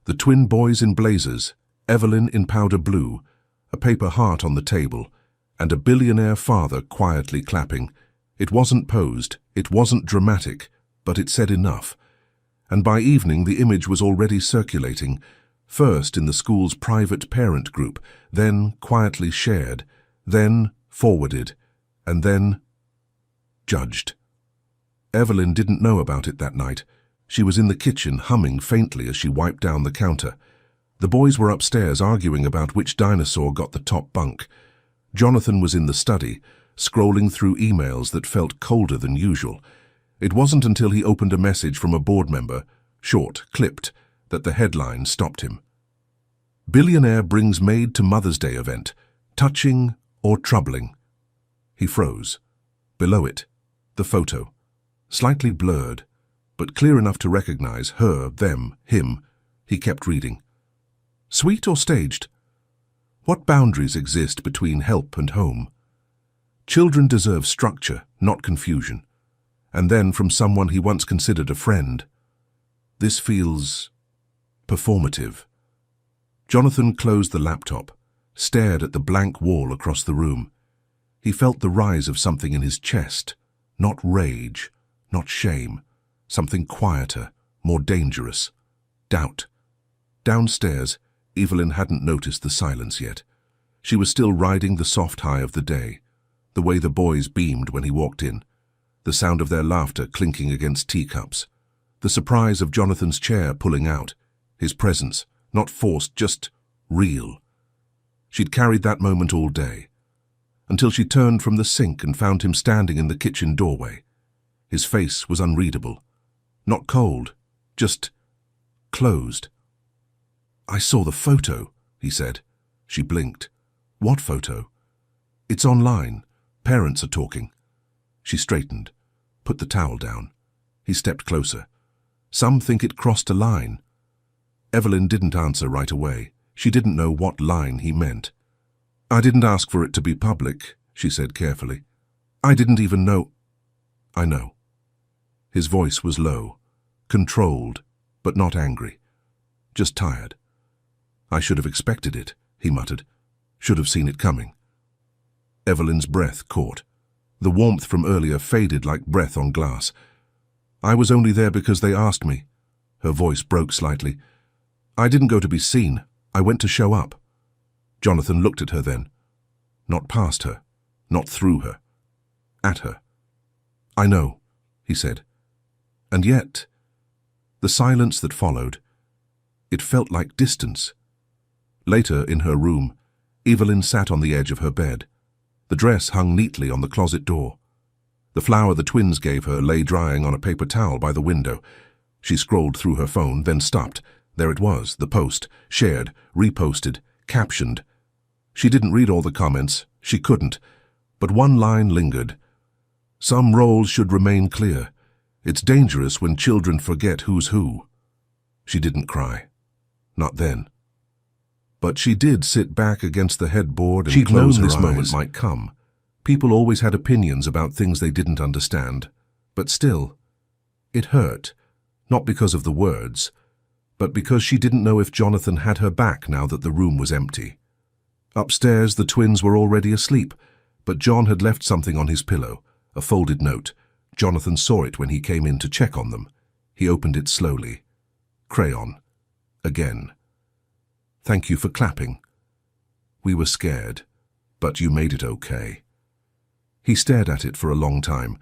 The twin boys in blazers, Evelyn in powder blue, a paper heart on the table, and a billionaire father quietly clapping. It wasn't posed, it wasn't dramatic, but it said enough. And by evening the image was already circulating, first in the school's private parent group, then quietly shared, then forwarded, and then judged. Evelyn didn't know about it that night. She was in the kitchen humming faintly as she wiped down the counter. The boys were upstairs arguing about which dinosaur got the top bunk. Jonathan was in the study, scrolling through emails that felt colder than usual. It wasn't until he opened a message from a board member, short, clipped, that the headline stopped him. Billionaire brings Maid to Mother's Day event. Touching or troubling? He froze. Below it, the photo. Slightly blurred, but clear enough to recognize her, them, him. He kept reading. Sweet or staged? What boundaries exist between help and home? Children deserve structure, not confusion. And then from someone he once considered a friend. This feels performative. Jonathan closed the laptop, stared at the blank wall across the room. He felt the rise of something in his chest, not rage, not shame, something quieter, more dangerous. Doubt. Downstairs, Evelyn hadn't noticed the silence yet. She was still riding the soft high of the day, the way the boys beamed when he walked in, the sound of their laughter clinking against teacups, the surprise of Jonathan's chair pulling out, his presence, not forced, just real. She'd carried that moment all day, until she turned from the sink and found him standing in the kitchen doorway. His face was unreadable. Not cold, just closed. "I saw the photo," he said. She blinked. "What photo?" "It's online. Parents are talking." She straightened, put the towel down. He stepped closer. "Some think it crossed a line." Evelyn didn't answer right away. She didn't know what line he meant. "I didn't ask for it to be public," she said carefully. "I didn't even know." "I know." His voice was low, controlled, but not angry. Just tired. "I should have expected it," he muttered. "Should have seen it coming." Evelyn's breath caught. The warmth from earlier faded like breath on glass. "I was only there because they asked me." Her voice broke slightly. "I didn't go to be seen. I went to show up." Jonathan looked at her then. Not past her, not through her. At her. "I know," he said. And yet, the silence that followed, it felt like distance. Later, in her room, Evelyn sat on the edge of her bed. The dress hung neatly on the closet door. The flower the twins gave her lay drying on a paper towel by the window. She scrolled through her phone, then stopped. There it was, the post, shared, reposted, captioned. She didn't read all the comments, she couldn't, but one line lingered. "Some roles should remain clear. It's dangerous when children forget who's who." She didn't cry. Not then. But she did sit back against the headboard and close her eyes. She'd known this moment might come. People always had opinions about things they didn't understand. But still, it hurt. Not because of the words, but because she didn't know if Jonathan had her back now that the room was empty. Upstairs, the twins were already asleep, but John had left something on his pillow, a folded note. Jonathan saw it when he came in to check on them. He opened it slowly. Crayon. Again. "Thank you for clapping. We were scared, but you made it okay." He stared at it for a long time.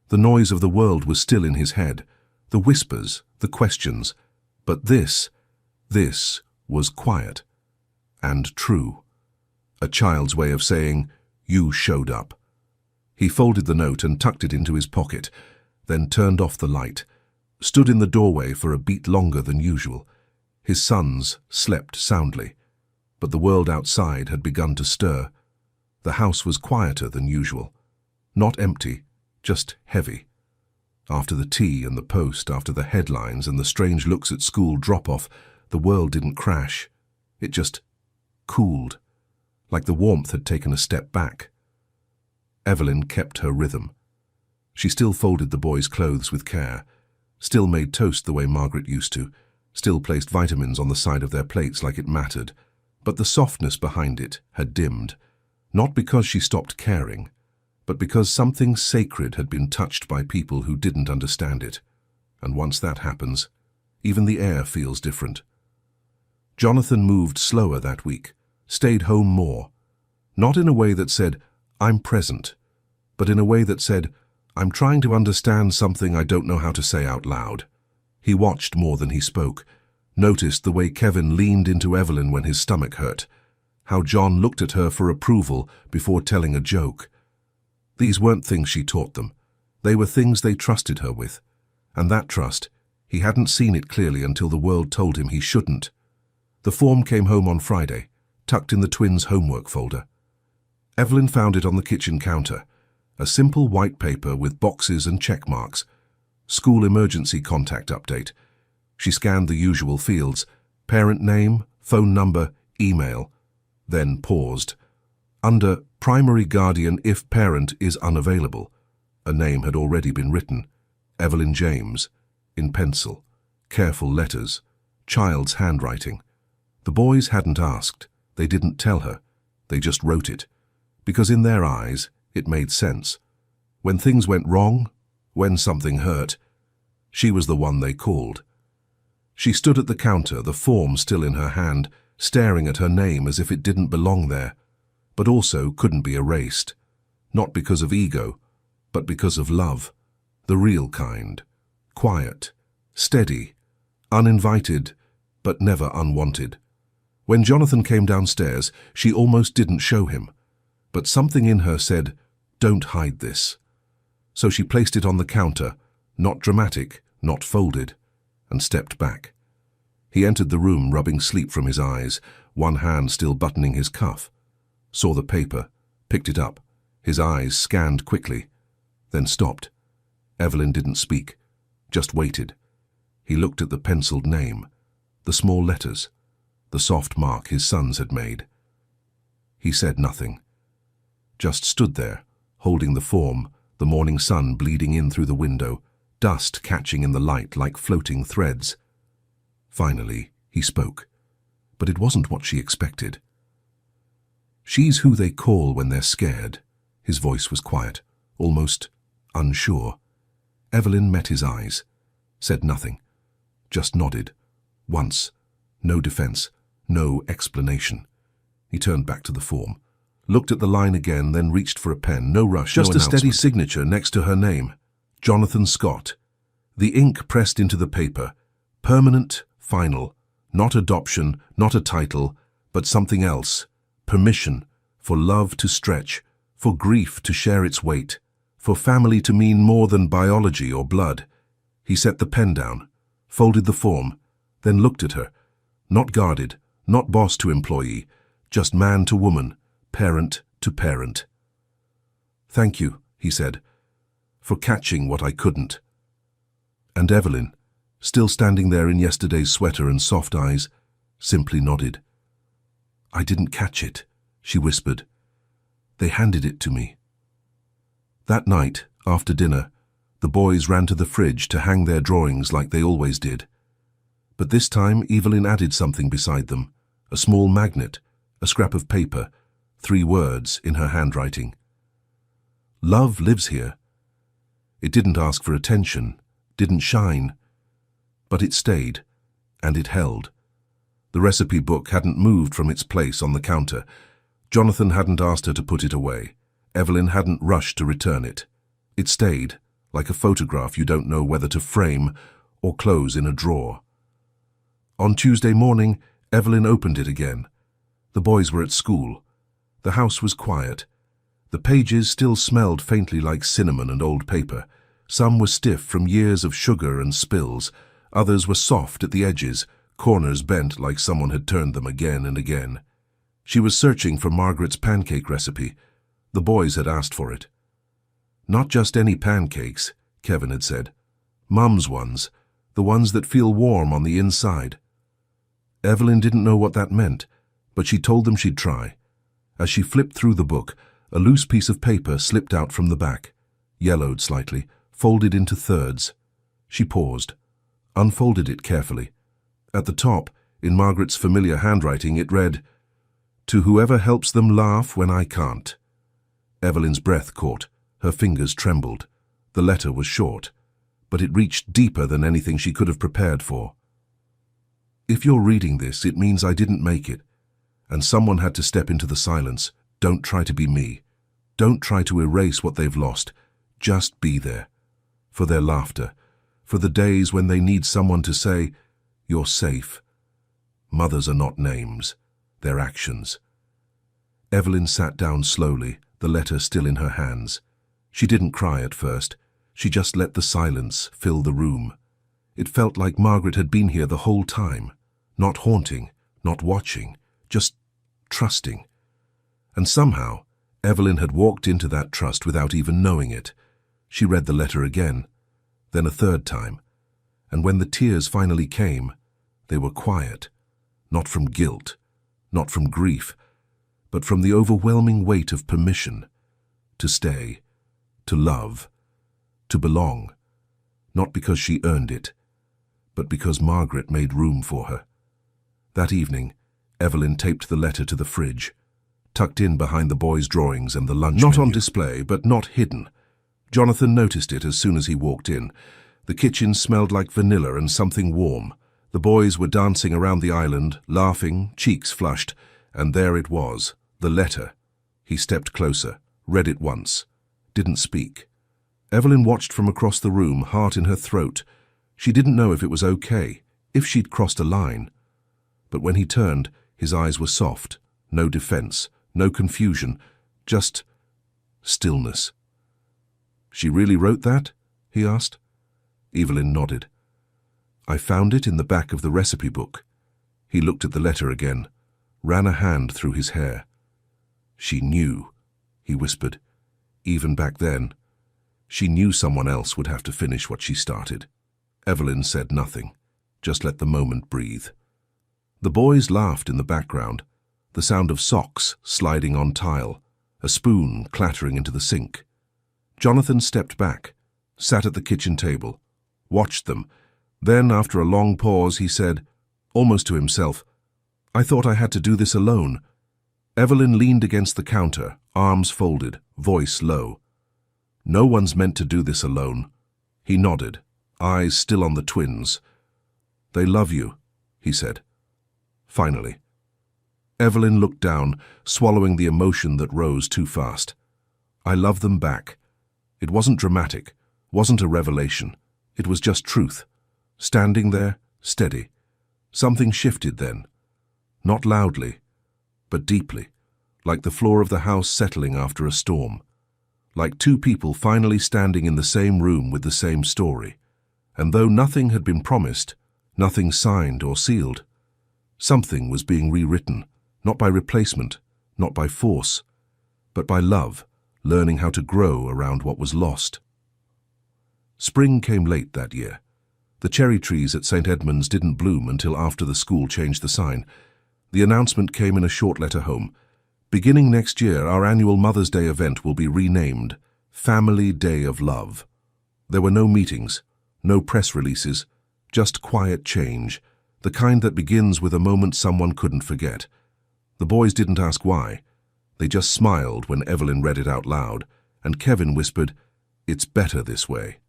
The noise of the world was still in his head, the whispers, the questions. But this was quiet and true. A child's way of saying, "You showed up." He folded the note and tucked it into his pocket, then turned off the light, stood in the doorway for a beat longer than usual. His sons slept soundly, but the world outside had begun to stir. The house was quieter than usual. Not empty, just heavy. After the tea and the post, after the headlines and the strange looks at school drop-off, the world didn't crash. It just cooled, like the warmth had taken a step back. Evelyn kept her rhythm. She still folded the boys' clothes with care, still made toast the way Margaret used to, still placed vitamins on the side of their plates like it mattered, but the softness behind it had dimmed, not because she stopped caring, but because something sacred had been touched by people who didn't understand it. And once that happens, even the air feels different. Jonathan moved slower that week, stayed home more, not in a way that said, "I'm present," but in a way that said, "I'm trying to understand something I don't know how to say out loud." He watched more than he spoke, noticed the way Kevin leaned into Evelyn when his stomach hurt, how John looked at her for approval before telling a joke. These weren't things she taught them. They were things they trusted her with. And that trust, he hadn't seen it clearly until the world told him he shouldn't. The form came home on Friday, tucked in the twins' homework folder. Evelyn found it on the kitchen counter, a simple white paper with boxes and check marks. School emergency contact update. She scanned the usual fields, parent name, phone number, email, then paused. Under primary guardian if parent is unavailable, a name had already been written, Evelyn James, in pencil, careful letters, child's handwriting. The boys hadn't asked, they didn't tell her, they just wrote it, because in their eyes it made sense. When things went wrong, when something hurt, she was the one they called. She stood at the counter, the form still in her hand, staring at her name as if it didn't belong there, but also couldn't be erased. Not because of ego, but because of love. The real kind. Quiet, steady, uninvited, but never unwanted. When Jonathan came downstairs, she almost didn't show him. But something in her said, "Don't hide this." So she placed it on the counter, not dramatic, not folded, and stepped back. He entered the room, rubbing sleep from his eyes, one hand still buttoning his cuff. Saw the paper, picked it up. His eyes scanned quickly, then stopped. Evelyn didn't speak, just waited. He looked at the penciled name, the small letters, the soft mark his sons had made. He said nothing, just stood there, holding the form, the morning sun bleeding in through the window, dust catching in the light like floating threads. Finally, he spoke, but it wasn't what she expected. "She's who they call when they're scared." His voice was quiet, almost unsure. Evelyn met his eyes, said nothing, just nodded. Once, no defense, no explanation. He turned back to the form, looked at the line again, then reached for a pen. No rush, just a steady signature next to her name. Jonathan Scott. The ink pressed into the paper. Permanent, final. Not adoption, not a title, but something else. Permission, for love to stretch, for grief to share its weight, for family to mean more than biology or blood. He set the pen down, folded the form, then looked at her. Not guarded, not boss to employee, just man to woman, parent to parent. "Thank you," he said, "for catching what I couldn't." And Evelyn, still standing there in yesterday's sweater and soft eyes, simply nodded. "I didn't catch it," she whispered. "They handed it to me." That night, after dinner, the boys ran to the fridge to hang their drawings like they always did. But this time Evelyn added something beside them, a small magnet, a scrap of paper, 3 words in her handwriting. "Love lives here." It didn't ask for attention, didn't shine, but it stayed, and it held. The recipe book hadn't moved from its place on the counter. Jonathan hadn't asked her to put it away. Evelyn hadn't rushed to return it. It stayed, like a photograph you don't know whether to frame or close in a drawer. On Tuesday morning, Evelyn opened it again. The boys were at school. The house was quiet. The pages still smelled faintly like cinnamon and old paper. Some were stiff from years of sugar and spills. Others were soft at the edges, corners bent like someone had turned them again and again. She was searching for Margaret's pancake recipe. The boys had asked for it. "Not just any pancakes," Kevin had said. "Mum's ones, the ones that feel warm on the inside." Evelyn didn't know what that meant, but she told them she'd try. As she flipped through the book, a loose piece of paper slipped out from the back, yellowed slightly, folded into thirds. She paused, unfolded it carefully. At the top, in Margaret's familiar handwriting, it read, "To whoever helps them laugh when I can't." Evelyn's breath caught, her fingers trembled. The letter was short, but it reached deeper than anything she could have prepared for. "If you're reading this, it means I didn't make it, and someone had to step into the silence. Don't try to be me. Don't try to erase what they've lost. Just be there. For their laughter, for the days when they need someone to say, 'You're safe.' Mothers are not names, they're actions." Evelyn sat down slowly, the letter still in her hands. She didn't cry at first. She just let the silence fill the room. It felt like Margaret had been here the whole time, not haunting, not watching, just trusting. And somehow, Evelyn had walked into that trust without even knowing it. She read the letter again, then a third time, and when the tears finally came, they were quiet, not from guilt, not from grief, but from the overwhelming weight of permission to stay, to love, to belong, not because she earned it, but because Margaret made room for her. That evening, Evelyn taped the letter to the fridge, tucked in behind the boys' drawings and the lunch menu. Not on display, but not hidden. Jonathan noticed it as soon as he walked in. The kitchen smelled like vanilla and something warm, The boys were dancing around the island, laughing, cheeks flushed, and there it was, the letter. He stepped closer, read it once, didn't speak. Evelyn watched from across the room, heart in her throat. She didn't know if it was okay, if she'd crossed a line. But when he turned, his eyes were soft, no defense, no confusion, just stillness. "She really wrote that?" he asked. Evelyn nodded. "I found it in the back of the recipe book." He looked at the letter again, ran a hand through his hair. "She knew," he whispered. "Even back then. She knew someone else would have to finish what she started." Evelyn said nothing, just let the moment breathe. The boys laughed in the background, the sound of socks sliding on tile, a spoon clattering into the sink. Jonathan stepped back, sat at the kitchen table, watched them. Then, after a long pause, he said, almost to himself, "I thought I had to do this alone." Evelyn leaned against the counter, arms folded, voice low. "No one's meant to do this alone." He nodded, eyes still on the twins. "They love you," he said. Finally. Evelyn looked down, swallowing the emotion that rose too fast. "I love them back." It wasn't dramatic, wasn't a revelation. It was just truth. Standing there, steady. Something shifted then. Not loudly, but deeply, like the floor of the house settling after a storm. Like two people finally standing in the same room with the same story. And though nothing had been promised, nothing signed or sealed, something was being rewritten, not by replacement, not by force, but by love, learning how to grow around what was lost. Spring came late that year. The cherry trees at St. Edmund's didn't bloom until after the school changed the sign. The announcement came in a short letter home. "Beginning next year, our annual Mother's Day event will be renamed Family Day of Love." There were no meetings, no press releases, just quiet change, the kind that begins with a moment someone couldn't forget. The boys didn't ask why. They just smiled when Evelyn read it out loud, and Kevin whispered, "It's better this way."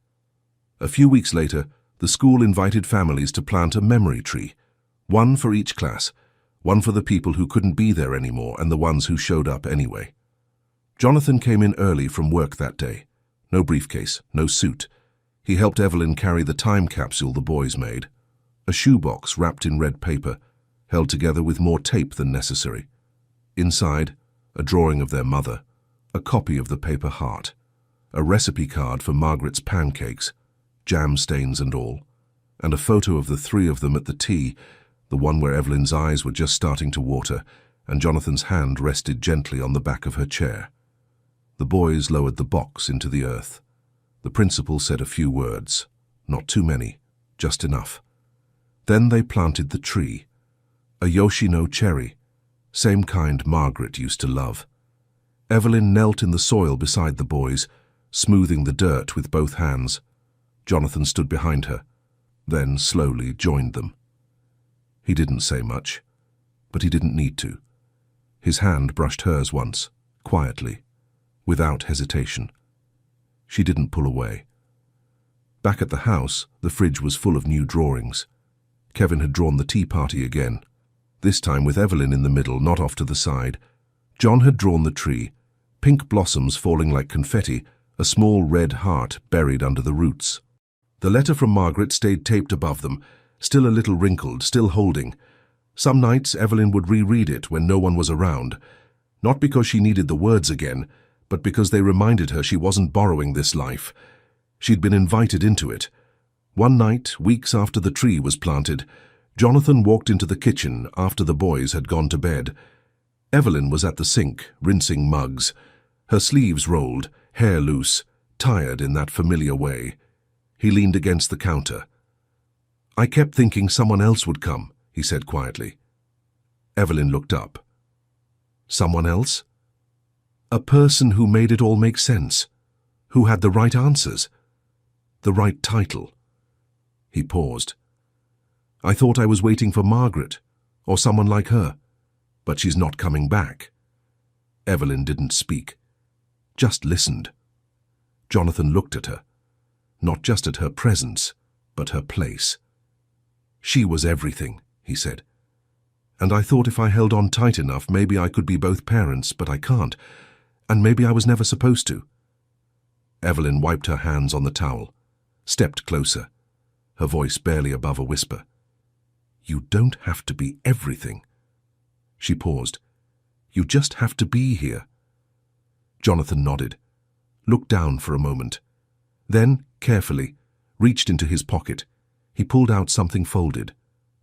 A few weeks later, the school invited families to plant a memory tree, one for each class, one for the people who couldn't be there anymore and the ones who showed up anyway. Jonathan came in early from work that day. No briefcase, no suit. He helped Evelyn carry the time capsule the boys made. A shoebox wrapped in red paper, held together with more tape than necessary. Inside, a drawing of their mother, a copy of the paper heart, a recipe card for Margaret's pancakes, jam stains and all, and a photo of the three of them at the tea, the one where Evelyn's eyes were just starting to water, and Jonathan's hand rested gently on the back of her chair. The boys lowered the box into the earth. The principal said a few words, not too many, just enough. Then they planted the tree, a Yoshino cherry, same kind Margaret used to love. Evelyn knelt in the soil beside the boys, smoothing the dirt with both hands. Jonathan stood behind her, then slowly joined them. He didn't say much, but he didn't need to. His hand brushed hers once, quietly, without hesitation. She didn't pull away. Back at the house, the fridge was full of new drawings. Kevin had drawn the tea party again, this time with Evelyn in the middle, not off to the side. John had drawn the tree, pink blossoms falling like confetti, a small red heart buried under the roots. The letter from Margaret stayed taped above them, still a little wrinkled, still holding. Some nights Evelyn would reread it when no one was around, not because she needed the words again, but because they reminded her she wasn't borrowing this life. She'd been invited into it. One night, weeks after the tree was planted, Jonathan walked into the kitchen after the boys had gone to bed. Evelyn was at the sink, rinsing mugs, her sleeves rolled, hair loose, tired in that familiar way. He leaned against the counter. "I kept thinking someone else would come," he said quietly. Evelyn looked up. "Someone else?" "A person who made it all make sense, who had the right answers, the right title." He paused. "I thought I was waiting for Margaret, or someone like her, but she's not coming back." Evelyn didn't speak, just listened. Jonathan looked at her, not just at her presence, but her place. She was everything, he said. And I thought if I held on tight enough, maybe I could be both parents, but I can't. And maybe I was never supposed to. Evelyn wiped her hands on the towel, stepped closer, her voice barely above a whisper. You don't have to be everything. She paused. You just have to be here. Jonathan nodded, looked down for a moment. Then, carefully, reached into his pocket. He pulled out something folded,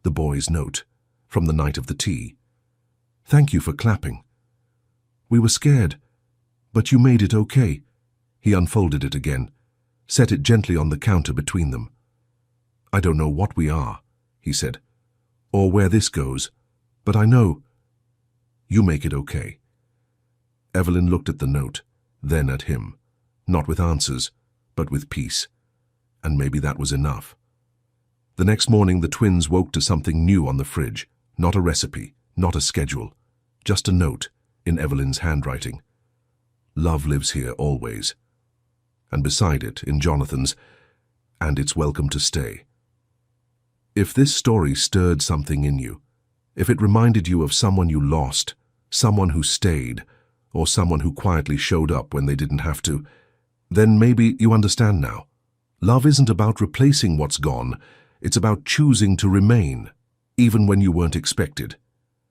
the boy's note, from the night of the tea. Thank you for clapping. We were scared, but you made it okay. He unfolded it again, set it gently on the counter between them. I don't know what we are, he said, or where this goes, but I know. You make it okay. Evelyn looked at the note, then at him, not with answers, but with peace. And maybe that was enough. The next morning the twins woke to something new on the fridge, not a recipe, not a schedule, just a note in Evelyn's handwriting. Love lives here always. And beside it, in Jonathan's, and it's welcome to stay. If this story stirred something in you, if it reminded you of someone you lost, someone who stayed, or someone who quietly showed up when they didn't have to, then maybe you understand now. Love isn't about replacing what's gone, it's about choosing to remain, even when you weren't expected.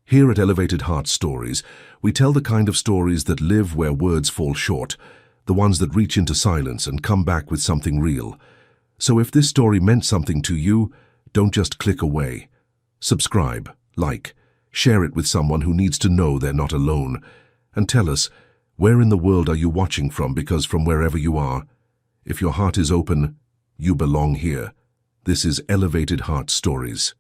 Here at Elevated Heart Stories, we tell the kind of stories that live where words fall short, the ones that reach into silence and come back with something real. So if this story meant something to you, don't just click away. Subscribe, like, share it with someone who needs to know they're not alone, and tell us, where in the world are you watching from? Because from wherever you are, if your heart is open, you belong here. This is Elevated Heart Stories.